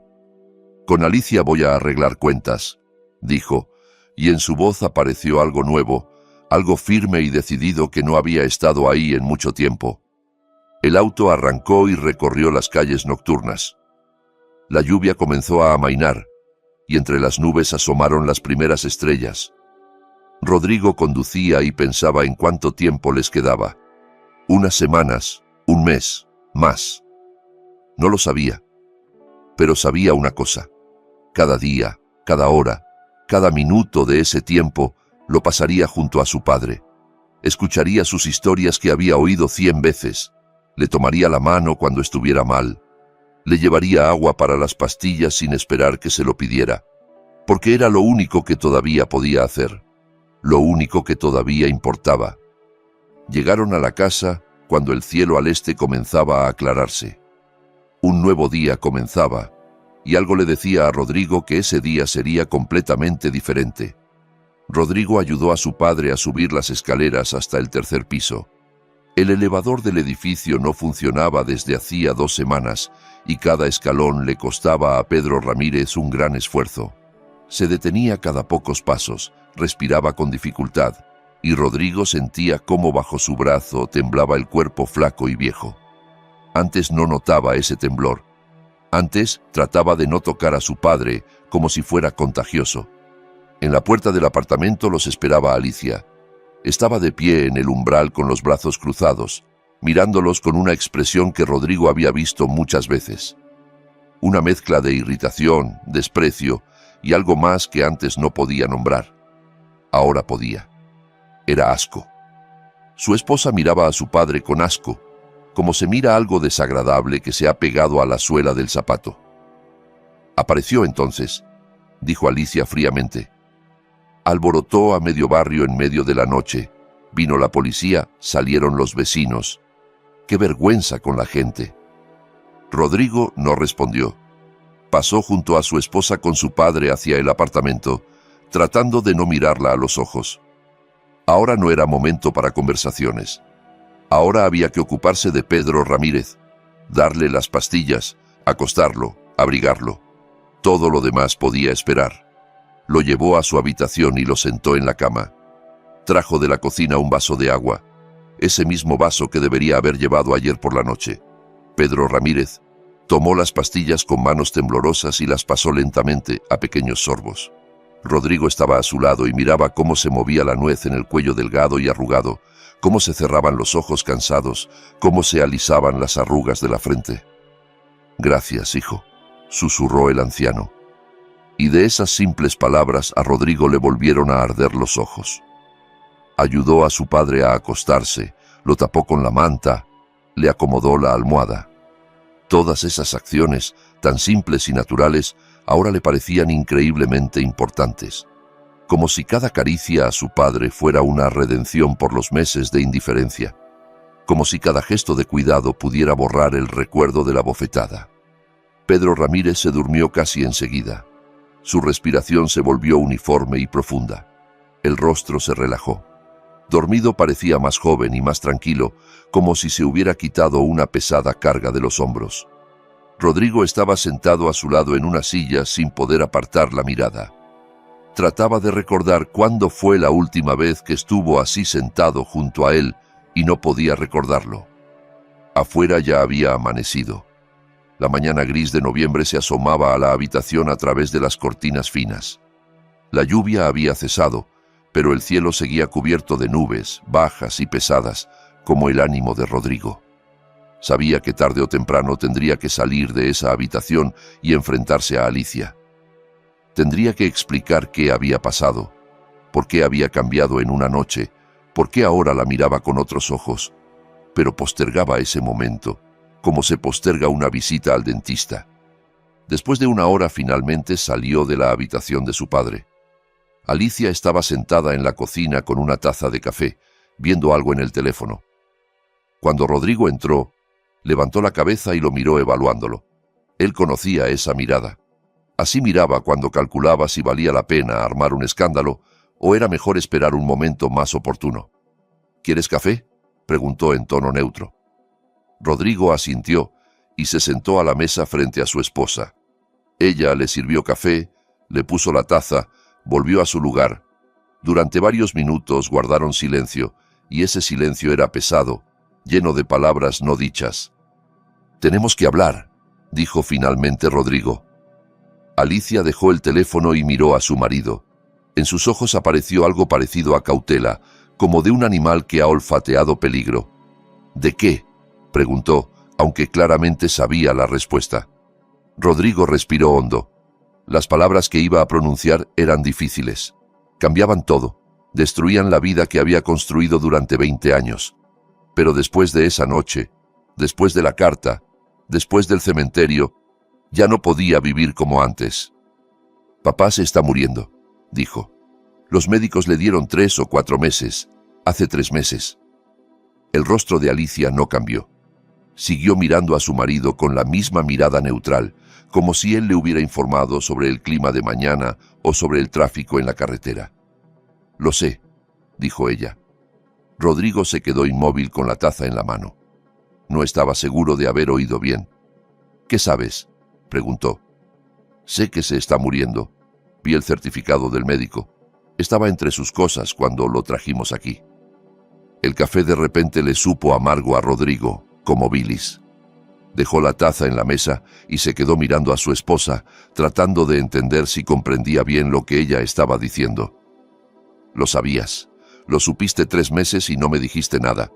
«Con Alicia voy a arreglar cuentas», dijo, y en su voz apareció algo nuevo, algo firme y decidido que no había estado ahí en mucho tiempo. El auto arrancó y recorrió las calles nocturnas. La lluvia comenzó a amainar, y entre las nubes asomaron las primeras estrellas. Rodrigo conducía y pensaba en cuánto tiempo les quedaba. Unas semanas, un mes, más. No lo sabía, pero sabía una cosa. Cada día, cada hora, cada minuto de ese tiempo lo pasaría junto a su padre. Escucharía sus historias que había oído 100 veces. Le tomaría la mano cuando estuviera mal. Le llevaría agua para las pastillas sin esperar que se lo pidiera, porque era lo único que todavía podía hacer, lo único que todavía importaba. Llegaron a la casa cuando el cielo al este comenzaba a aclararse. Un nuevo día comenzaba, y algo le decía a Rodrigo que ese día sería completamente diferente. Rodrigo ayudó a su padre a subir las escaleras hasta el 3er piso. El elevador del edificio no funcionaba desde hacía 2 semanas, y cada escalón le costaba a Pedro Ramírez un gran esfuerzo. Se detenía cada pocos pasos, respiraba con dificultad, y Rodrigo sentía cómo bajo su brazo temblaba el cuerpo flaco y viejo. Antes no notaba ese temblor. Antes trataba de no tocar a su padre como si fuera contagioso. En la puerta del apartamento los esperaba Alicia. Estaba de pie en el umbral con los brazos cruzados, mirándolos con una expresión que Rodrigo había visto muchas veces. Una mezcla de irritación, desprecio y algo más que antes no podía nombrar. Ahora podía. Era asco. Su esposa miraba a su padre con asco, como se mira algo desagradable que se ha pegado a la suela del zapato. Apareció entonces, dijo Alicia fríamente. Alborotó a medio barrio en medio de la noche. Vino la policía, salieron los vecinos. ¡Qué vergüenza con la gente! Rodrigo no respondió. Pasó junto a su esposa con su padre hacia el apartamento, tratando de no mirarla a los ojos. Ahora no era momento para conversaciones. Ahora había que ocuparse de Pedro Ramírez, darle las pastillas, acostarlo, abrigarlo. Todo lo demás podía esperar. Lo llevó a su habitación y lo sentó en la cama. Trajo de la cocina un vaso de agua, ese mismo vaso que debería haber llevado ayer por la noche. Pedro Ramírez tomó las pastillas con manos temblorosas y las pasó lentamente a pequeños sorbos. Rodrigo estaba a su lado y miraba cómo se movía la nuez en el cuello delgado y arrugado, cómo se cerraban los ojos cansados, cómo se alisaban las arrugas de la frente. «Gracias, hijo», susurró el anciano. Y de esas simples palabras a Rodrigo le volvieron a arder los ojos. Ayudó a su padre a acostarse, lo tapó con la manta, le acomodó la almohada. Todas esas acciones, tan simples y naturales, ahora le parecían increíblemente importantes. Como si cada caricia a su padre fuera una redención por los meses de indiferencia. Como si cada gesto de cuidado pudiera borrar el recuerdo de la bofetada. Pedro Ramírez se durmió casi enseguida. Su respiración se volvió uniforme y profunda. El rostro se relajó. Dormido parecía más joven y más tranquilo, como si se hubiera quitado una pesada carga de los hombros. Rodrigo estaba sentado a su lado en una silla sin poder apartar la mirada. Trataba de recordar cuándo fue la última vez que estuvo así sentado junto a él y no podía recordarlo. Afuera ya había amanecido. La mañana gris de noviembre se asomaba a la habitación a través de las cortinas finas. La lluvia había cesado, pero el cielo seguía cubierto de nubes, bajas y pesadas, como el ánimo de Rodrigo. Sabía que tarde o temprano tendría que salir de esa habitación y enfrentarse a Alicia. Tendría que explicar qué había pasado, por qué había cambiado en una noche, por qué ahora la miraba con otros ojos, pero postergaba ese momento, como se posterga una visita al dentista. Después de una hora finalmente salió de la habitación de su padre. Alicia estaba sentada en la cocina con una taza de café, viendo algo en el teléfono. Cuando Rodrigo entró, levantó la cabeza y lo miró evaluándolo. Él conocía esa mirada. Así miraba cuando calculaba si valía la pena armar un escándalo o era mejor esperar un momento más oportuno. «¿Quieres café?», preguntó en tono neutro. Rodrigo asintió y se sentó a la mesa frente a su esposa. Ella le sirvió café, le puso la taza, volvió a su lugar. Durante varios minutos guardaron silencio, y ese silencio era pesado, lleno de palabras no dichas. «Tenemos que hablar», dijo finalmente Rodrigo. Alicia dejó el teléfono y miró a su marido. En sus ojos apareció algo parecido a cautela, como de un animal que ha olfateado peligro. «¿De qué?», preguntó, aunque claramente sabía la respuesta. Rodrigo respiró hondo. Las palabras que iba a pronunciar eran difíciles. Cambiaban todo. Destruían la vida que había construido durante 20 años. Pero después de esa noche, después de la carta, después del cementerio, ya no podía vivir como antes. «Papá se está muriendo», dijo. «Los médicos le dieron 3 o 4 meses. Hace 3 meses». El rostro de Alicia no cambió. Siguió mirando a su marido con la misma mirada neutral, como si él le hubiera informado sobre el clima de mañana o sobre el tráfico en la carretera. «Lo sé», dijo ella. Rodrigo se quedó inmóvil con la taza en la mano. No estaba seguro de haber oído bien. «¿Qué sabes?», preguntó. «Sé que se está muriendo. Vi el certificado del médico. Estaba entre sus cosas cuando lo trajimos aquí. El café de repente le supo amargo a Rodrigo, como bilis. Dejó la taza en la mesa y se quedó mirando a su esposa, tratando de entender si comprendía bien lo que ella estaba diciendo. Lo sabías. Lo supiste 3 meses y no me dijiste nada.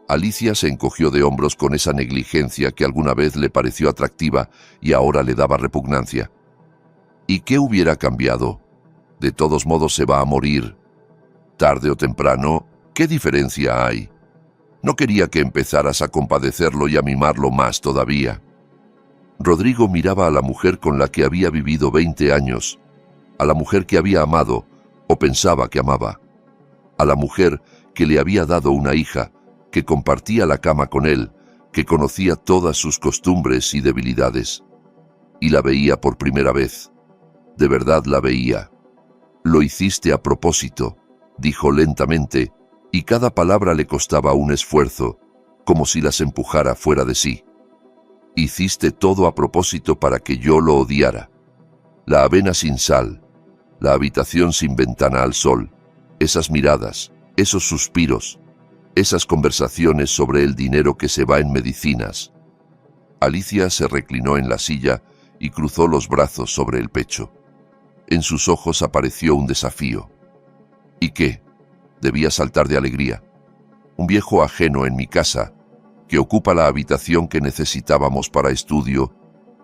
Alicia se encogió de hombros con esa negligencia que alguna vez le pareció atractiva y ahora le daba repugnancia. ¿Y qué hubiera cambiado? De todos modos se va a morir. Tarde o temprano, ¿qué diferencia hay? No quería que empezaras a compadecerlo y a mimarlo más todavía. Rodrigo miraba a la mujer con la que había vivido 20 años, a la mujer que había amado, o pensaba que amaba, a la mujer que le había dado una hija, que compartía la cama con él, que conocía todas sus costumbres y debilidades. Y la veía por primera vez. De verdad la veía. Lo hiciste a propósito, dijo lentamente, y cada palabra le costaba un esfuerzo, como si las empujara fuera de sí. Hiciste todo a propósito para que yo lo odiara. La avena sin sal, la habitación sin ventana al sol, esas miradas, esos suspiros, esas conversaciones sobre el dinero que se va en medicinas. Alicia se reclinó en la silla y cruzó los brazos sobre el pecho. En sus ojos apareció un desafío. ¿Y qué? Debía saltar de alegría. Un viejo ajeno en mi casa, que ocupa la habitación que necesitábamos para estudio,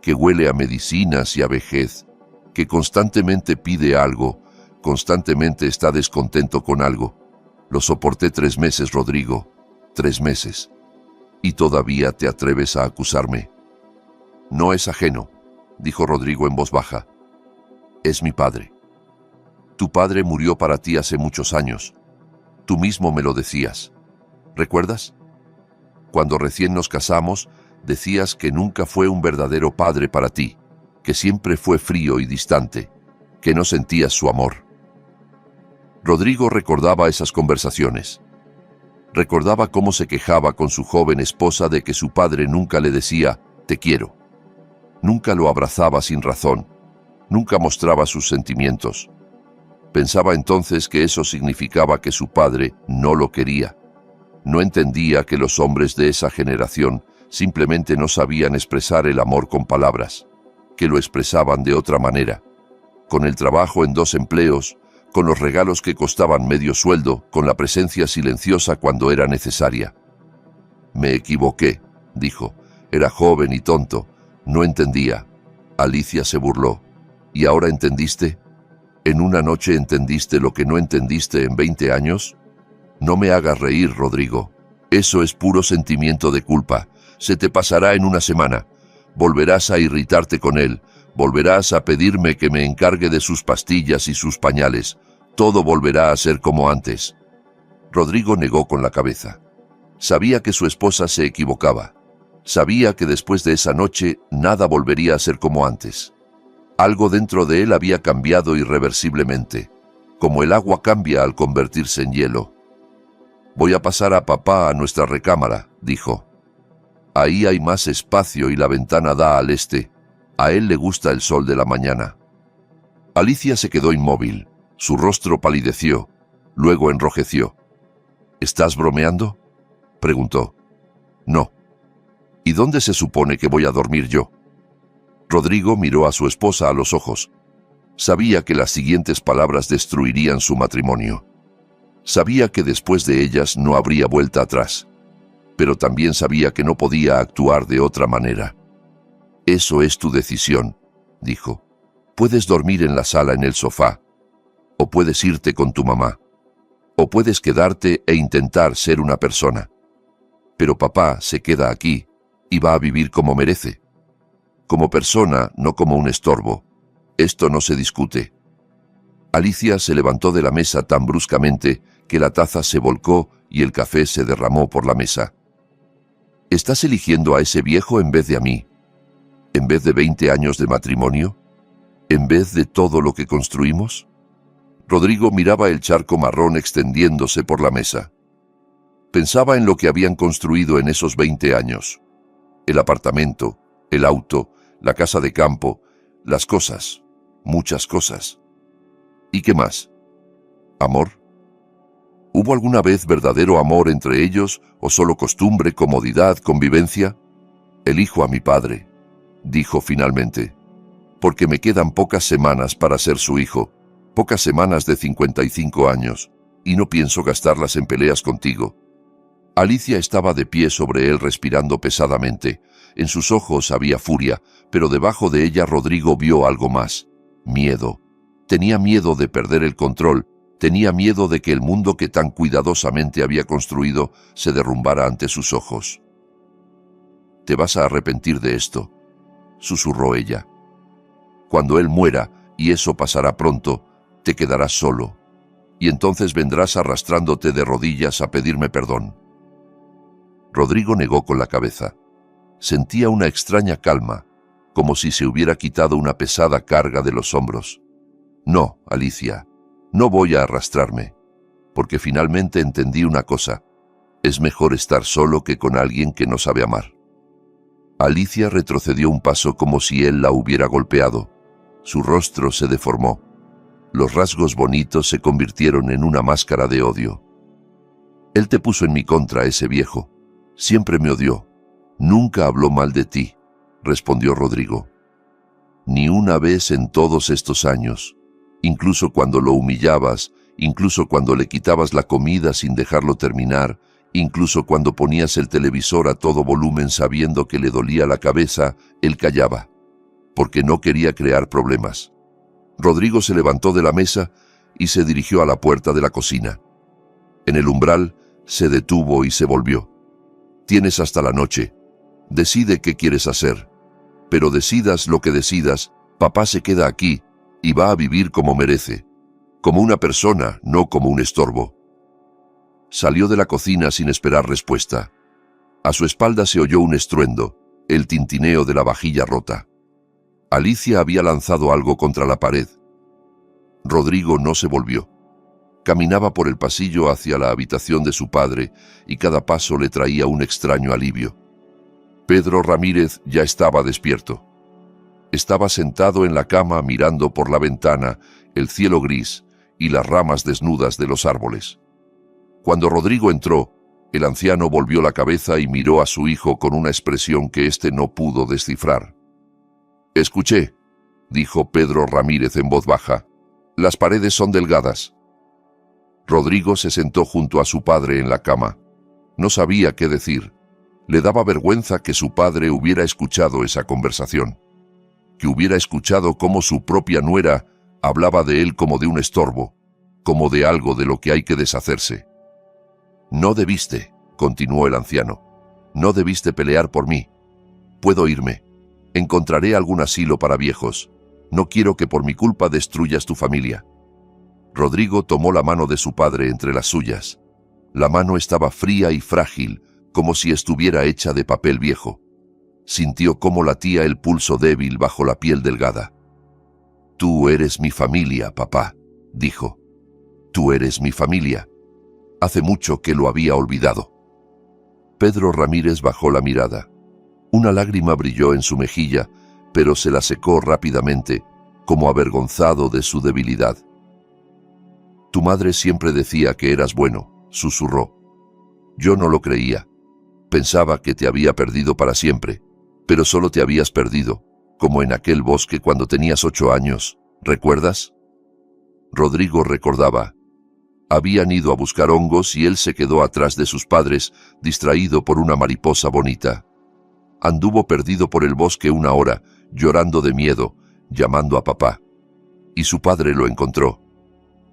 que huele a medicinas y a vejez, que constantemente pide algo, constantemente está descontento con algo. Lo soporté 3 meses, Rodrigo, 3 meses. ¿Y todavía te atreves a acusarme? No es ajeno, dijo Rodrigo en voz baja. Es mi padre. Tu padre murió para ti hace muchos años. Tú mismo me lo decías. ¿Recuerdas? Cuando recién nos casamos, decías que nunca fue un verdadero padre para ti, que siempre fue frío y distante, que no sentías su amor. Rodrigo recordaba esas conversaciones. Recordaba cómo se quejaba con su joven esposa de que su padre nunca le decía, te quiero. Nunca lo abrazaba sin razón, nunca mostraba sus sentimientos. Pensaba entonces que eso significaba que su padre no lo quería. No entendía que los hombres de esa generación simplemente no sabían expresar el amor con palabras, que lo expresaban de otra manera, con el trabajo en 2 empleos, con los regalos que costaban medio sueldo, con la presencia silenciosa cuando era necesaria. Me equivoqué, dijo. Era joven y tonto. No entendía. Alicia se burló. ¿Y ahora entendiste? ¿En una noche entendiste lo que no entendiste en 20 años? No me hagas reír, Rodrigo. Eso es puro sentimiento de culpa. Se te pasará en una semana. Volverás a irritarte con él. Volverás a pedirme que me encargue de sus pastillas y sus pañales. Todo volverá a ser como antes. Rodrigo negó con la cabeza. Sabía que su esposa se equivocaba. Sabía que después de esa noche nada volvería a ser como antes. Algo dentro de él había cambiado irreversiblemente, como el agua cambia al convertirse en hielo. Voy a pasar a papá a nuestra recámara, dijo. Ahí hay más espacio y la ventana da al este. A él le gusta el sol de la mañana. Alicia se quedó inmóvil. Su rostro palideció. Luego enrojeció. ¿Estás bromeando?, preguntó. No. ¿Y dónde se supone que voy a dormir yo? Rodrigo miró a su esposa a los ojos. Sabía que las siguientes palabras destruirían su matrimonio. Sabía que después de ellas no habría vuelta atrás. Pero también sabía que no podía actuar de otra manera. Eso es tu decisión, dijo. Puedes dormir en la sala en el sofá, o puedes irte con tu mamá, o puedes quedarte e intentar ser una persona. Pero papá se queda aquí y va a vivir como merece. Como persona, no como un estorbo. Esto no se discute. Alicia se levantó de la mesa tan bruscamente que la taza se volcó y el café se derramó por la mesa. ¿Estás eligiendo a ese viejo en vez de a mí? ¿En vez de 20 años de matrimonio? ¿En vez de todo lo que construimos? Rodrigo miraba el charco marrón extendiéndose por la mesa. Pensaba en lo que habían construido en esos 20 años. El apartamento, el auto, la casa de campo, las cosas, muchas cosas. ¿Y qué más? ¿Amor? ¿Hubo alguna vez verdadero amor entre ellos o solo costumbre, comodidad, convivencia? Elijo a mi padre, dijo finalmente, porque me quedan pocas semanas para ser su hijo, pocas semanas de 55 años, y no pienso gastarlas en peleas contigo. Alicia estaba de pie sobre él respirando pesadamente. En sus ojos había furia, pero debajo de ella Rodrigo vio algo más: miedo. Tenía miedo de perder el control, tenía miedo de que el mundo que tan cuidadosamente había construido se derrumbara ante sus ojos. «Te vas a arrepentir de esto», susurró ella. «Cuando él muera, y eso pasará pronto, te quedarás solo, y entonces vendrás arrastrándote de rodillas a pedirme perdón». Rodrigo negó con la cabeza. Sentía una extraña calma, como si se hubiera quitado una pesada carga de los hombros. «No, Alicia, no voy a arrastrarme, porque finalmente entendí una cosa: es mejor estar solo que con alguien que no sabe amar». Alicia retrocedió un paso como si él la hubiera golpeado. Su rostro se deformó. Los rasgos bonitos se convirtieron en una máscara de odio. «Él te puso en mi contra, ese viejo. Siempre me odió. Nunca habló mal de ti», respondió Rodrigo. «Ni una vez en todos estos años. Incluso cuando lo humillabas, incluso cuando le quitabas la comida sin dejarlo terminar, incluso cuando ponías el televisor a todo volumen sabiendo que le dolía la cabeza, él callaba, porque no quería crear problemas». Rodrigo se levantó de la mesa y se dirigió a la puerta de la cocina. En el umbral se detuvo y se volvió. «Tienes hasta la noche. Decide qué quieres hacer. Pero decidas lo que decidas, papá se queda aquí y va a vivir como merece, como una persona, no como un estorbo». Salió de la cocina sin esperar respuesta. A su espalda se oyó un estruendo, el tintineo de la vajilla rota. Alicia había lanzado algo contra la pared. Rodrigo no se volvió. Caminaba por el pasillo hacia la habitación de su padre y cada paso le traía un extraño alivio. Pedro Ramírez ya estaba despierto. Estaba sentado en la cama mirando por la ventana el cielo gris y las ramas desnudas de los árboles. Cuando Rodrigo entró, el anciano volvió la cabeza y miró a su hijo con una expresión que éste no pudo descifrar. «Escuché», dijo Pedro Ramírez en voz baja. «Las paredes son delgadas». Rodrigo se sentó junto a su padre en la cama. No sabía qué decir. Le daba vergüenza que su padre hubiera escuchado esa conversación, que hubiera escuchado cómo su propia nuera hablaba de él como de un estorbo, como de algo de lo que hay que deshacerse. «No debiste», continuó el anciano, «no debiste pelear por mí. Puedo irme. Encontraré algún asilo para viejos. No quiero que por mi culpa destruyas tu familia». Rodrigo tomó la mano de su padre entre las suyas. La mano estaba fría y frágil, como si estuviera hecha de papel viejo. Sintió cómo latía el pulso débil bajo la piel delgada. «Tú eres mi familia, papá», dijo. «Tú eres mi familia». Hace mucho que lo había olvidado. Pedro Ramírez bajó la mirada. Una lágrima brilló en su mejilla, pero se la secó rápidamente, como avergonzado de su debilidad. «Tu madre siempre decía que eras bueno», susurró. «Yo no lo creía. Pensaba que te había perdido para siempre, pero solo te habías perdido, como en aquel bosque cuando tenías 8 años. ¿Recuerdas?». Rodrigo recordaba. Habían ido a buscar hongos y él se quedó atrás de sus padres, distraído por una mariposa bonita. Anduvo perdido por el bosque 1 hora, llorando de miedo, llamando a papá. Y su padre lo encontró.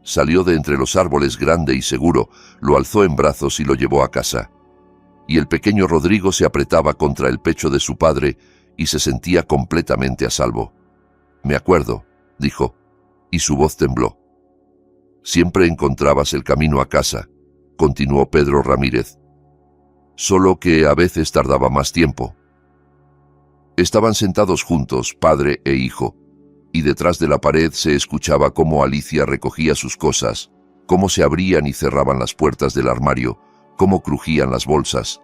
Salió de entre los árboles grande y seguro, lo alzó en brazos y lo llevó a casa. Y el pequeño Rodrigo se apretaba contra el pecho de su padre y se sentía completamente a salvo. «Me acuerdo», dijo, y su voz tembló. «Siempre encontrabas el camino a casa», continuó Pedro Ramírez. «Solo que a veces tardaba más tiempo». Estaban sentados juntos, padre e hijo, y detrás de la pared se escuchaba cómo Alicia recogía sus cosas, cómo se abrían y cerraban las puertas del armario, cómo crujían las bolsas.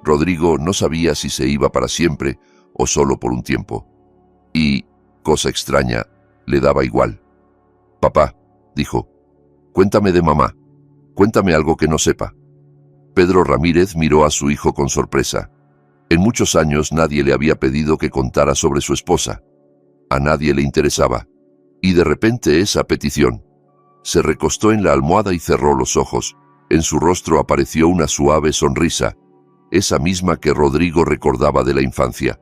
Rodrigo no sabía si se iba para siempre o solo por un tiempo. Y, cosa extraña, le daba igual. «Papá», dijo, Cuéntame de mamá. Cuéntame algo que no sepa. Pedro Ramírez miró a su hijo con sorpresa. En muchos años nadie le había pedido que contara sobre su esposa. A nadie le interesaba. Y de repente esa petición. Se recostó en la almohada y cerró los ojos. En su rostro apareció una suave sonrisa, esa misma que Rodrigo recordaba de la infancia.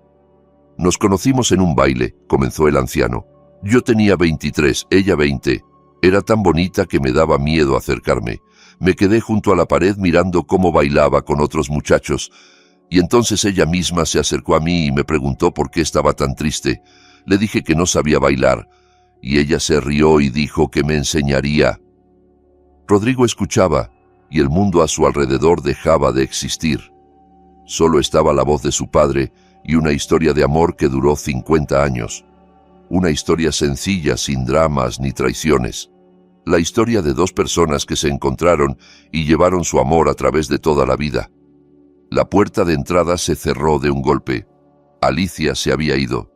Nos conocimos en un baile, comenzó el anciano. Yo tenía 23, ella 20. Era tan bonita que me daba miedo acercarme. Me quedé junto a la pared mirando cómo bailaba con otros muchachos, y entonces ella misma se acercó a mí y me preguntó por qué estaba tan triste. Le dije que no sabía bailar, y ella se rió y dijo que me enseñaría. Rodrigo escuchaba, y el mundo a su alrededor dejaba de existir. Solo estaba la voz de su padre y una historia de amor que duró 50 años. Una historia sencilla, sin dramas ni traiciones. La historia de dos personas que se encontraron y llevaron su amor a través de toda la vida. La puerta de entrada se cerró de un golpe. Alicia se había ido.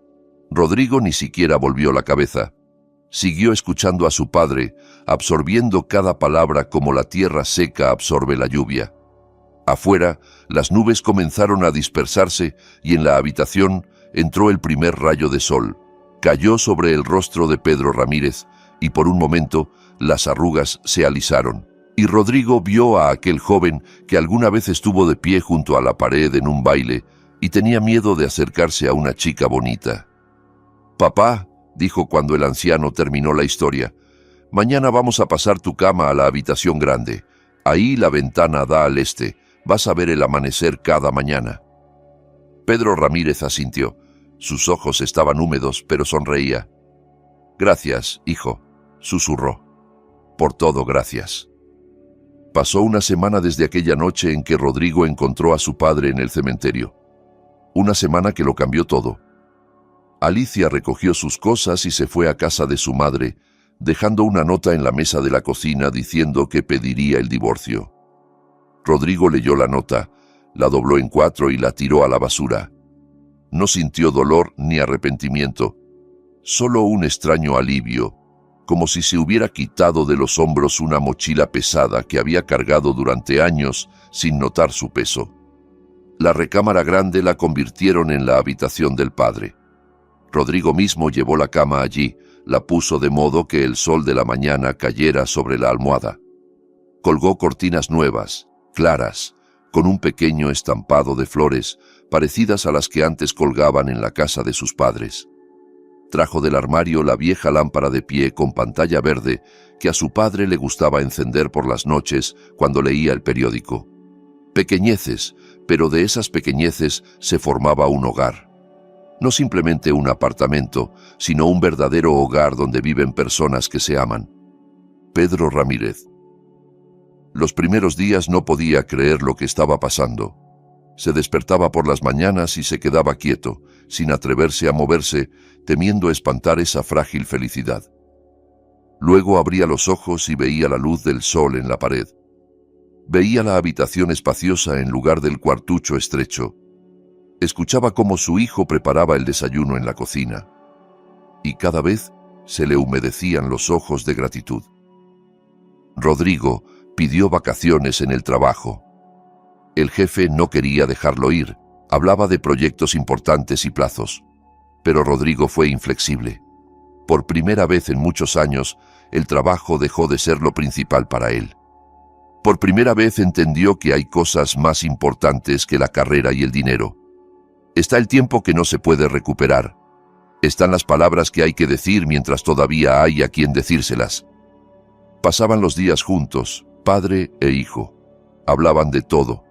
Rodrigo ni siquiera volvió la cabeza. Siguió escuchando a su padre, absorbiendo cada palabra como la tierra seca absorbe la lluvia. Afuera, las nubes comenzaron a dispersarse y en la habitación entró el primer rayo de sol. Cayó sobre el rostro de Pedro Ramírez y por un momento las arrugas se alisaron. Y Rodrigo vio a aquel joven que alguna vez estuvo de pie junto a la pared en un baile y tenía miedo de acercarse a una chica bonita. «Papá», dijo cuando el anciano terminó la historia, «mañana vamos a pasar tu cama a la habitación grande. Ahí la ventana da al este. Vas a ver el amanecer cada mañana». Pedro Ramírez asintió. Sus ojos estaban húmedos, pero sonreía. «Gracias, hijo», susurró. «Por todo, gracias». Pasó una semana desde aquella noche en que Rodrigo encontró a su padre en el cementerio. Una semana que lo cambió todo. Alicia recogió sus cosas y se fue a casa de su madre, dejando una nota en la mesa de la cocina diciendo que pediría el divorcio. Rodrigo leyó la nota, la dobló en 4 y la tiró a la basura. No sintió dolor ni arrepentimiento, solo un extraño alivio, como si se hubiera quitado de los hombros una mochila pesada que había cargado durante años sin notar su peso. La recámara grande la convirtieron en la habitación del padre. Rodrigo mismo llevó la cama allí, la puso de modo que el sol de la mañana cayera sobre la almohada. Colgó cortinas nuevas, claras, con un pequeño estampado de flores, parecidas a las que antes colgaban en la casa de sus padres. Trajo del armario la vieja lámpara de pie con pantalla verde que a su padre le gustaba encender por las noches cuando leía el periódico. Pequeñeces, pero de esas pequeñeces se formaba un hogar. No simplemente un apartamento, sino un verdadero hogar donde viven personas que se aman. Pedro Ramírez. Los primeros días no podía creer lo que estaba pasando. Se despertaba por las mañanas y se quedaba quieto, sin atreverse a moverse, temiendo espantar esa frágil felicidad. Luego abría los ojos y veía la luz del sol en la pared. Veía la habitación espaciosa en lugar del cuartucho estrecho. Escuchaba cómo su hijo preparaba el desayuno en la cocina. Y cada vez se le humedecían los ojos de gratitud. Rodrigo pidió vacaciones en el trabajo. El jefe no quería dejarlo ir, hablaba de proyectos importantes y plazos. Pero Rodrigo fue inflexible. Por primera vez en muchos años, el trabajo dejó de ser lo principal para él. Por primera vez entendió que hay cosas más importantes que la carrera y el dinero. Está el tiempo que no se puede recuperar. Están las palabras que hay que decir mientras todavía hay a quien decírselas. Pasaban los días juntos, padre e hijo. Hablaban de todo.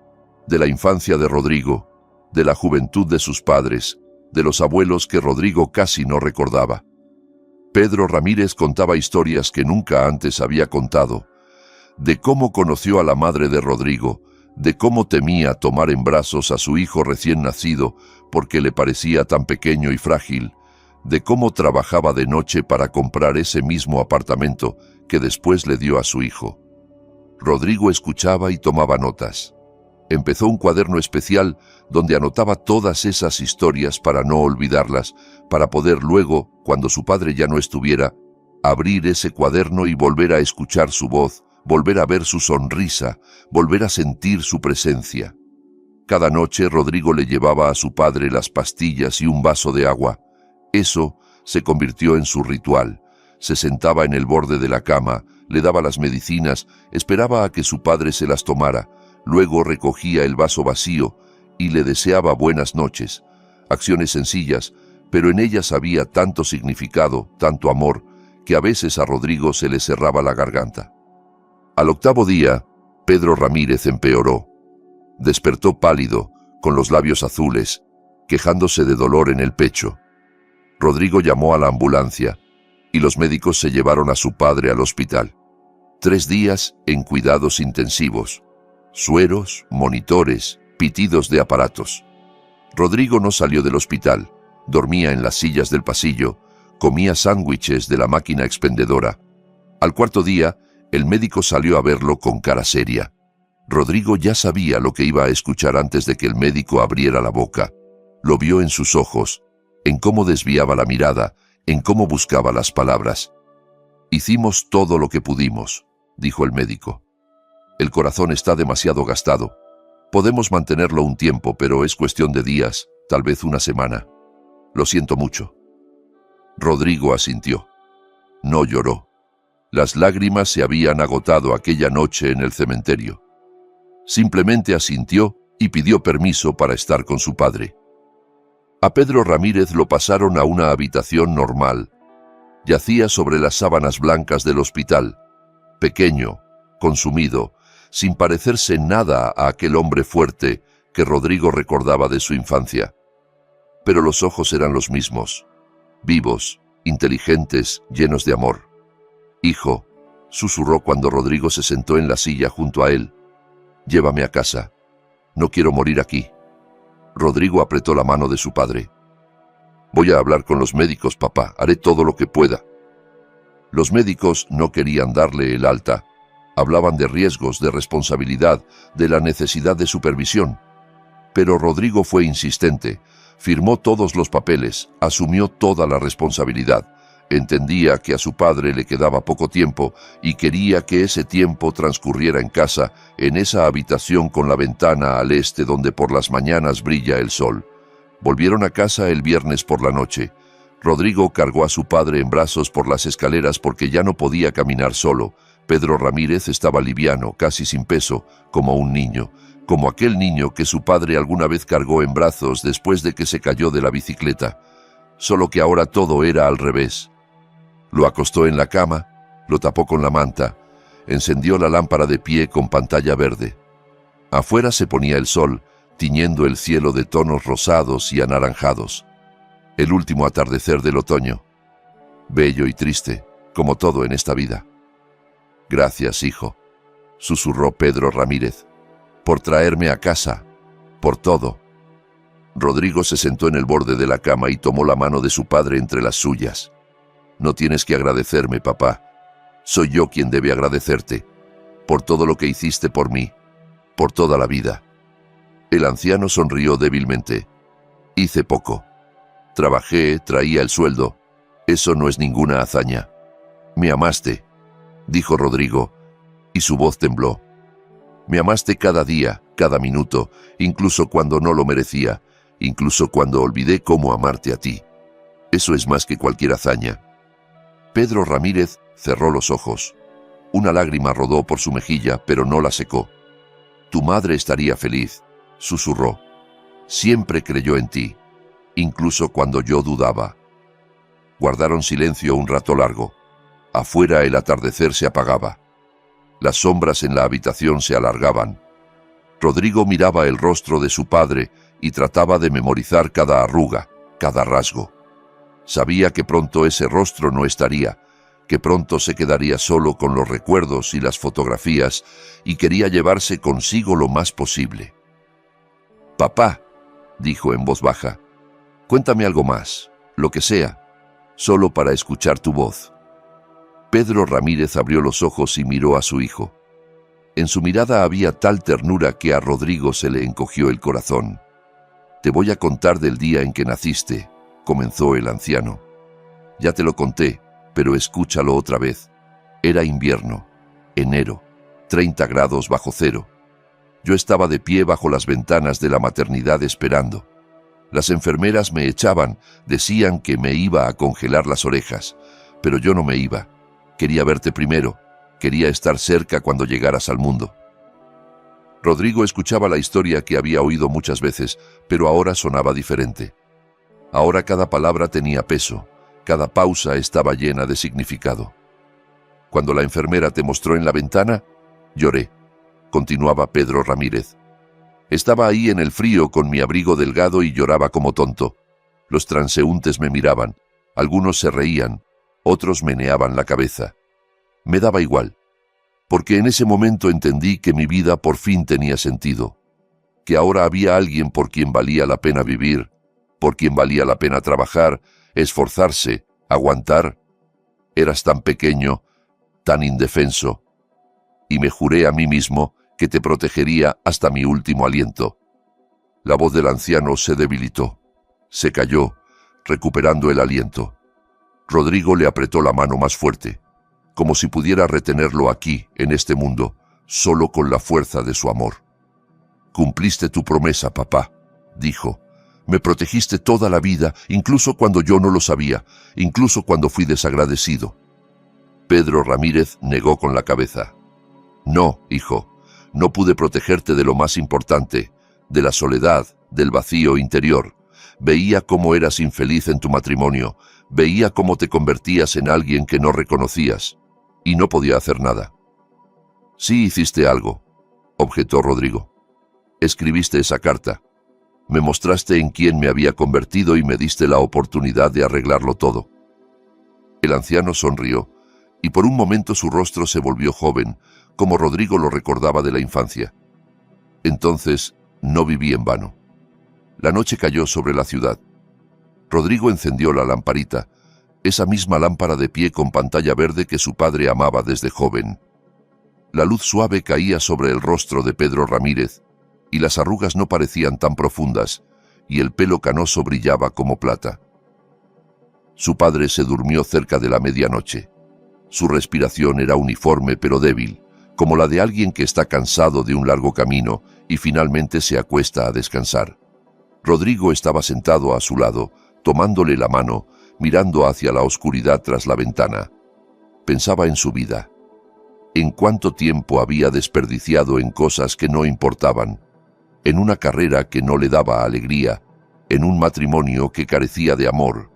De la infancia de Rodrigo, de la juventud de sus padres, de los abuelos que Rodrigo casi no recordaba. Pedro Ramírez contaba historias que nunca antes había contado, de cómo conoció a la madre de Rodrigo, de cómo temía tomar en brazos a su hijo recién nacido porque le parecía tan pequeño y frágil, de cómo trabajaba de noche para comprar ese mismo apartamento que después le dio a su hijo. Rodrigo escuchaba y tomaba notas. Empezó un cuaderno especial donde anotaba todas esas historias para no olvidarlas, para poder luego, cuando su padre ya no estuviera, Abrir ese cuaderno y volver a escuchar su voz, volver a ver su sonrisa, volver a sentir su presencia. Cada noche Rodrigo le llevaba a su padre las pastillas y un vaso de agua. Eso se convirtió en su ritual. Se sentaba en el borde de la cama, le daba las medicinas, esperaba a que su padre se las tomara, luego recogía el vaso vacío y le deseaba buenas noches. Acciones sencillas, pero en ellas había tanto significado, tanto amor, que a veces a Rodrigo se le cerraba la garganta. Al octavo día, Pedro Ramírez empeoró. Despertó pálido, con los labios azules, quejándose de dolor en el pecho. Rodrigo llamó a la ambulancia y los médicos se llevaron a su padre al hospital. 3 días en cuidados intensivos, sueros, monitores, pitidos de aparatos. Rodrigo no salió del hospital, dormía en las sillas del pasillo, comía sándwiches de la máquina expendedora. Al cuarto día, el médico salió a verlo con cara seria. Rodrigo ya sabía lo que iba a escuchar antes de que el médico abriera la boca. Lo vio en sus ojos, en cómo desviaba la mirada, en cómo buscaba las palabras. «Hicimos todo lo que pudimos», dijo el médico. «El corazón está demasiado gastado. Podemos mantenerlo un tiempo, pero es cuestión de días, tal vez una semana. Lo siento mucho». Rodrigo asintió. No lloró. Las lágrimas se habían agotado aquella noche en el cementerio. Simplemente asintió y pidió permiso para estar con su padre. A Pedro Ramírez lo pasaron a una habitación normal. Yacía sobre las sábanas blancas del hospital, pequeño, consumido, sin parecerse nada a aquel hombre fuerte que Rodrigo recordaba de su infancia. Pero los ojos eran los mismos, vivos, inteligentes, llenos de amor. «Hijo», susurró cuando Rodrigo se sentó en la silla junto a él, «llévame a casa. No quiero morir aquí». Rodrigo apretó la mano de su padre. «Voy a hablar con los médicos, papá. Haré todo lo que pueda». Los médicos no querían darle el alta. Hablaban de riesgos, de responsabilidad, de la necesidad de supervisión. Pero Rodrigo fue insistente. Firmó todos los papeles, asumió toda la responsabilidad. Entendía que a su padre le quedaba poco tiempo y quería que ese tiempo transcurriera en casa, en esa habitación con la ventana al este donde por las mañanas brilla el sol. Volvieron a casa el viernes por la noche. Rodrigo cargó a su padre en brazos por las escaleras porque ya no podía caminar solo. Pedro Ramírez estaba liviano, casi sin peso, como un niño, como aquel niño que su padre alguna vez cargó en brazos después de que se cayó de la bicicleta. Solo que ahora todo era al revés. Lo acostó en la cama, lo tapó con la manta, encendió la lámpara de pie con pantalla verde. Afuera se ponía el sol, tiñendo el cielo de tonos rosados y anaranjados. El último atardecer del otoño. Bello y triste, como todo en esta vida. «Gracias, hijo», susurró Pedro Ramírez, «por traerme a casa, por todo». Rodrigo se sentó en el borde de la cama y tomó la mano de su padre entre las suyas. «No tienes que agradecerme, papá. Soy yo quien debe agradecerte, por todo lo que hiciste por mí, por toda la vida». El anciano sonrió débilmente. «Hice poco. Trabajé, traía el sueldo. Eso no es ninguna hazaña. Me amaste», dijo Rodrigo, y su voz tembló. «Me amaste cada día, cada minuto, incluso cuando no lo merecía, incluso cuando olvidé cómo amarte a ti. Eso es más que cualquier hazaña». Pedro Ramírez cerró los ojos. Una lágrima rodó por su mejilla, pero no la secó. «Tu madre estaría feliz», susurró. «Siempre creyó en ti, incluso cuando yo dudaba». Guardaron silencio un rato largo. Afuera el atardecer se apagaba. Las sombras en la habitación se alargaban. Rodrigo miraba el rostro de su padre y trataba de memorizar cada arruga, cada rasgo. Sabía que pronto ese rostro no estaría, que pronto se quedaría solo con los recuerdos y las fotografías, y quería llevarse consigo lo más posible. «Papá», dijo en voz baja, «cuéntame algo más, lo que sea, solo para escuchar tu voz». Pedro Ramírez abrió los ojos y miró a su hijo. En su mirada había tal ternura que a Rodrigo se le encogió el corazón. «Te voy a contar del día en que naciste», comenzó el anciano. «Ya te lo conté, pero escúchalo otra vez. Era invierno, enero, 30 grados bajo cero. Yo estaba de pie bajo las ventanas de la maternidad esperando. Las enfermeras me echaban, decían que me iba a congelar las orejas, pero yo no me iba. Quería verte primero, quería estar cerca cuando llegaras al mundo. Rodrigo escuchaba la historia que había oído muchas veces, pero ahora sonaba diferente. Ahora cada palabra tenía peso, cada pausa estaba llena de significado. Cuando la enfermera te mostró en la ventana, lloré, continuaba Pedro Ramírez. Estaba ahí en el frío con mi abrigo delgado y lloraba como tonto. Los transeúntes me miraban, algunos se reían, otros meneaban la cabeza. Me daba igual, porque en ese momento entendí que mi vida por fin tenía sentido, que ahora había alguien por quien valía la pena vivir, por quien valía la pena trabajar, esforzarse, aguantar. Eras tan pequeño, tan indefenso, y me juré a mí mismo que te protegería hasta mi último aliento. La voz del anciano se debilitó, se cayó, recuperando el aliento. Rodrigo le apretó la mano más fuerte, como si pudiera retenerlo aquí, en este mundo, solo con la fuerza de su amor. Cumpliste tu promesa, papá, dijo. Me protegiste toda la vida, incluso cuando yo no lo sabía, incluso cuando fui desagradecido. Pedro Ramírez negó con la cabeza. No, hijo, no pude protegerte de lo más importante, de la soledad, del vacío interior. Veía cómo eras infeliz en tu matrimonio, veía cómo te convertías en alguien que no reconocías, y no podía hacer nada. Sí hiciste algo, objetó Rodrigo. Escribiste esa carta. Me mostraste en quién me había convertido y me diste la oportunidad de arreglarlo todo. El anciano sonrió, y por un momento su rostro se volvió joven, como Rodrigo lo recordaba de la infancia. Entonces, no viví en vano. La noche cayó sobre la ciudad. Rodrigo encendió la lamparita, esa misma lámpara de pie con pantalla verde que su padre amaba desde joven. La luz suave caía sobre el rostro de Pedro Ramírez, y las arrugas no parecían tan profundas, y el pelo canoso brillaba como plata. Su padre se durmió cerca de la medianoche. Su respiración era uniforme pero débil, como la de alguien que está cansado de un largo camino y finalmente se acuesta a descansar. Rodrigo estaba sentado a su lado, tomándole la mano, mirando hacia la oscuridad tras la ventana. Pensaba en su vida. En cuánto tiempo había desperdiciado en cosas que no importaban, en una carrera que no le daba alegría, en un matrimonio que carecía de amor,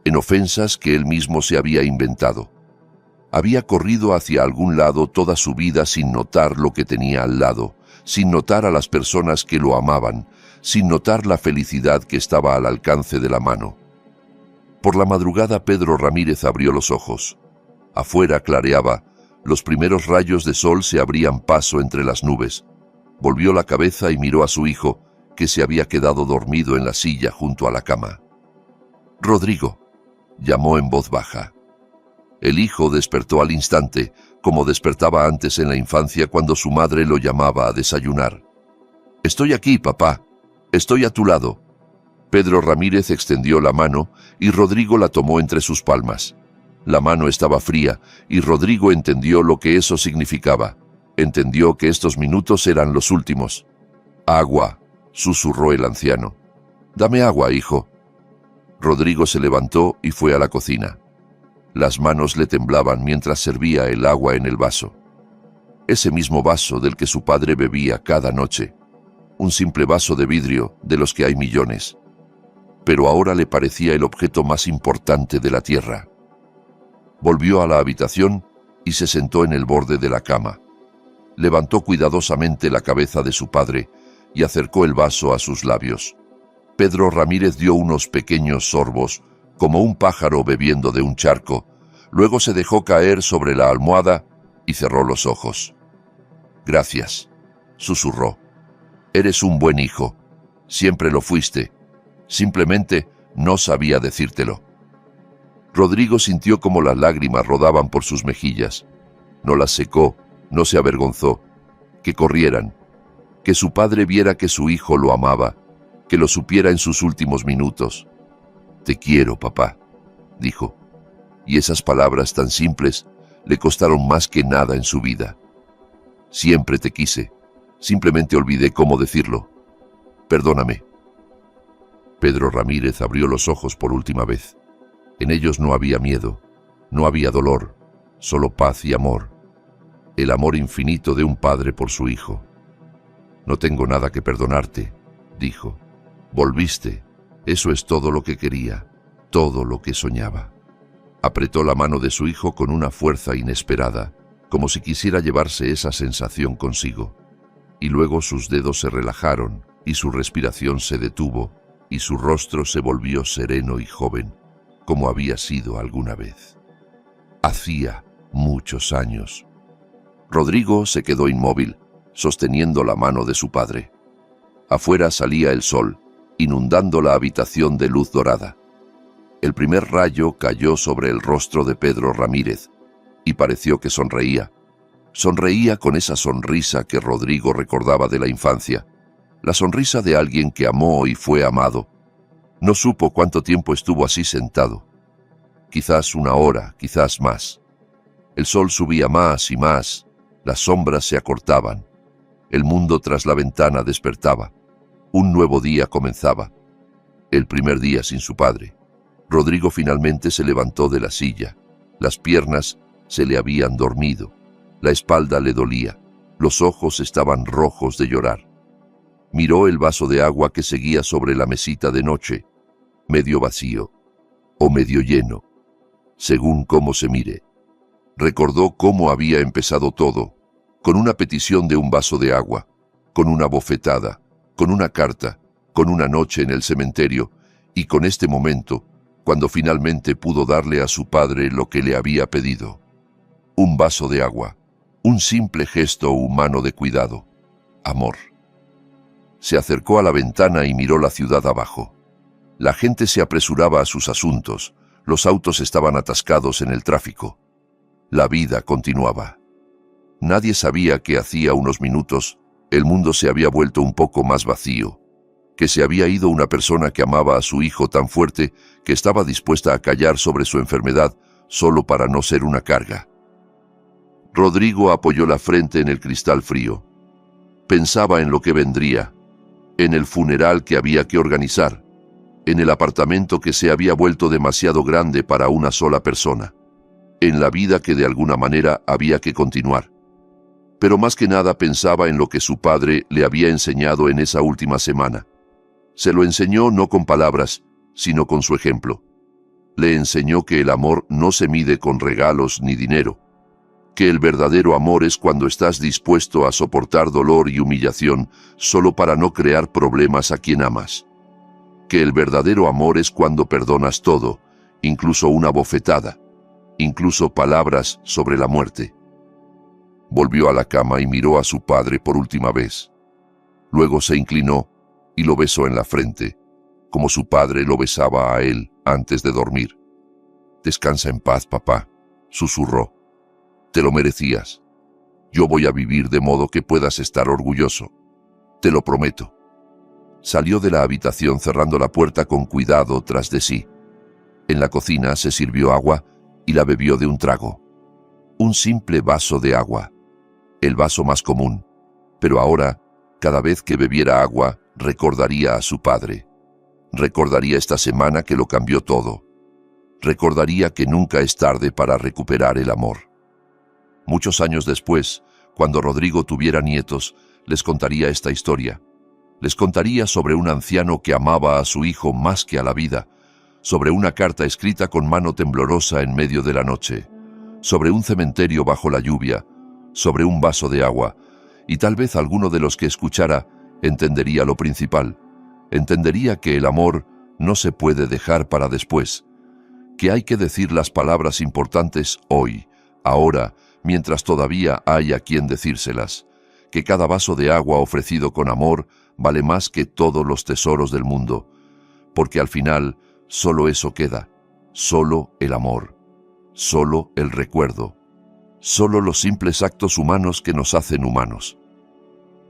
en ofensas que él mismo se había inventado. Había corrido hacia algún lado toda su vida sin notar lo que tenía al lado, sin notar a las personas que lo amaban, sin notar la felicidad que estaba al alcance de la mano. Por la madrugada Pedro Ramírez abrió los ojos. Afuera clareaba, los primeros rayos de sol se abrían paso entre las nubes. Volvió la cabeza y miró a su hijo, que se había quedado dormido en la silla junto a la cama. «Rodrigo», llamó en voz baja. El hijo despertó al instante, como despertaba antes en la infancia cuando su madre lo llamaba a desayunar. «Estoy aquí, papá. Estoy a tu lado». Pedro Ramírez extendió la mano y Rodrigo la tomó entre sus palmas. La mano estaba fría y Rodrigo entendió lo que eso significaba. Entendió que estos minutos eran los últimos. «Agua», susurró el anciano. «Dame agua, hijo». Rodrigo se levantó y fue a la cocina. Las manos le temblaban mientras servía el agua en el vaso. Ese mismo vaso del que su padre bebía cada noche. Un simple vaso de vidrio de los que hay millones. Pero ahora le parecía el objeto más importante de la tierra. Volvió a la habitación y se sentó en el borde de la cama. Levantó cuidadosamente la cabeza de su padre y acercó el vaso a sus labios. Pedro Ramírez dio unos pequeños sorbos, como un pájaro bebiendo de un charco, luego se dejó caer sobre la almohada y cerró los ojos. «Gracias», susurró. «Eres un buen hijo. Siempre lo fuiste. Simplemente no sabía decírtelo». Rodrigo sintió como las lágrimas rodaban por sus mejillas. No las secó, no se avergonzó. Que corrieran. Que su padre viera que su hijo lo amaba, que lo supiera en sus últimos minutos. «Te quiero, papá», dijo. y esas palabras tan simples le costaron más que nada en su vida. Siempre te quise, simplemente olvidé cómo decirlo. Perdóname. Pedro Ramírez abrió los ojos por última vez. En ellos no había miedo, no había dolor, solo paz y amor. El amor infinito de un padre por su hijo. No tengo nada que perdonarte, dijo. Volviste, eso es todo lo que quería, todo lo que soñaba. Apretó la mano de su hijo con una fuerza inesperada, como si quisiera llevarse esa sensación consigo. Y luego sus dedos se relajaron, y su respiración se detuvo, y su rostro se volvió sereno y joven, como había sido alguna vez. Hacía muchos años. Rodrigo se quedó inmóvil, sosteniendo la mano de su padre. Afuera salía el sol, inundando la habitación de luz dorada. El primer rayo cayó sobre el rostro de Pedro Ramírez, y pareció que sonreía. Sonreía con esa sonrisa que Rodrigo recordaba de la infancia, la sonrisa de alguien que amó y fue amado. No supo cuánto tiempo estuvo así sentado. Quizás una hora, quizás más. El sol subía más y más, las sombras se acortaban. El mundo tras la ventana despertaba. Un nuevo día comenzaba. El primer día sin su padre. Rodrigo finalmente se levantó de la silla. Las piernas se le habían dormido. La espalda le dolía. Los ojos estaban rojos de llorar. Miró el vaso de agua que seguía sobre la mesita de noche, medio vacío o medio lleno, según cómo se mire. Recordó cómo había empezado todo, con una petición de un vaso de agua, con una bofetada, con una carta, con una noche en el cementerio y con este momento, cuando finalmente pudo darle a su padre lo que le había pedido. Un vaso de agua, un simple gesto humano de cuidado, amor. Se acercó a la ventana y miró la ciudad abajo. La gente se apresuraba a sus asuntos, los autos estaban atascados en el tráfico. La vida continuaba. Nadie sabía que hacía unos minutos el mundo se había vuelto un poco más vacío, que se había ido una persona que amaba a su hijo tan fuerte que estaba dispuesta a callar sobre su enfermedad solo para no ser una carga. Rodrigo apoyó la frente en el cristal frío. Pensaba en lo que vendría, en el funeral que había que organizar, en el apartamento que se había vuelto demasiado grande para una sola persona, en la vida que de alguna manera había que continuar. Pero más que nada pensaba en lo que su padre le había enseñado en esa última semana. Se lo enseñó no con palabras, sino con su ejemplo. Le enseñó que el amor no se mide con regalos ni dinero, que el verdadero amor es cuando estás dispuesto a soportar dolor y humillación solo para no crear problemas a quien amas. Que el verdadero amor es cuando perdonas todo, incluso una bofetada, incluso palabras sobre la muerte. Volvió a la cama y miró a su padre por última vez. Luego se inclinó y lo besó en la frente, como su padre lo besaba a él antes de dormir. «Descansa en paz, papá», susurró. «Te lo merecías. Yo voy a vivir de modo que puedas estar orgulloso. Te lo prometo». Salió de la habitación cerrando la puerta con cuidado tras de sí. En la cocina se sirvió agua y la bebió de un trago. Un simple vaso de agua. El vaso más común. Pero ahora, cada vez que bebiera agua, recordaría a su padre. Recordaría esta semana que lo cambió todo. Recordaría que nunca es tarde para recuperar el amor. Muchos años después, cuando Rodrigo tuviera nietos, les contaría esta historia. Les contaría sobre un anciano que amaba a su hijo más que a la vida, sobre una carta escrita con mano temblorosa en medio de la noche, sobre un cementerio bajo la lluvia, sobre un vaso de agua, y tal vez alguno de los que escuchara entendería lo principal, entendería que el amor no se puede dejar para después, que hay que decir las palabras importantes hoy, ahora, mientras todavía hay a quien decírselas, que cada vaso de agua ofrecido con amor vale más que todos los tesoros del mundo, porque al final solo eso queda, solo el amor, solo el recuerdo, solo los simples actos humanos que nos hacen humanos.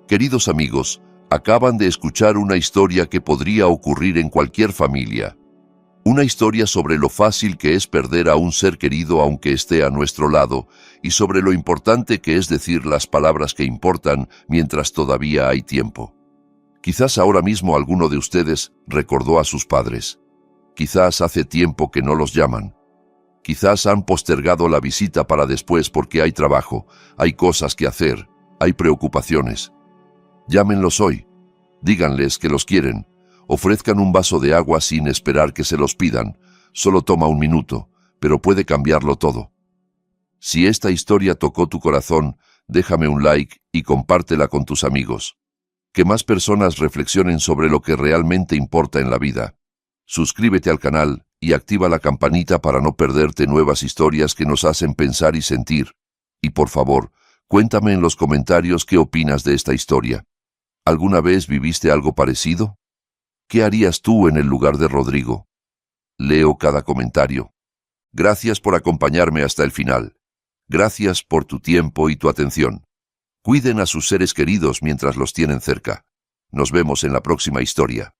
Queridos amigos, acaban de escuchar una historia que podría ocurrir en cualquier familia. Una historia sobre lo fácil que es perder a un ser querido aunque esté a nuestro lado, y sobre lo importante que es decir las palabras que importan mientras todavía hay tiempo. Quizás ahora mismo alguno de ustedes recordó a sus padres. Quizás hace tiempo que no los llaman. Quizás han postergado la visita para después porque hay trabajo, hay cosas que hacer, hay preocupaciones. Llámenlos hoy. Díganles que los quieren. Ofrezcan un vaso de agua sin esperar que se los pidan. Solo toma un minuto, pero puede cambiarlo todo. Si esta historia tocó tu corazón, déjame un like y compártela con tus amigos. Que más personas reflexionen sobre lo que realmente importa en la vida. Suscríbete al canal y activa la campanita para no perderte nuevas historias que nos hacen pensar y sentir. Y por favor, cuéntame en los comentarios qué opinas de esta historia. ¿Alguna vez viviste algo parecido? ¿Qué harías tú en el lugar de Rodrigo? Leo cada comentario. Gracias por acompañarme hasta el final. Gracias por tu tiempo y tu atención. Cuiden a sus seres queridos mientras los tienen cerca. Nos vemos en la próxima historia.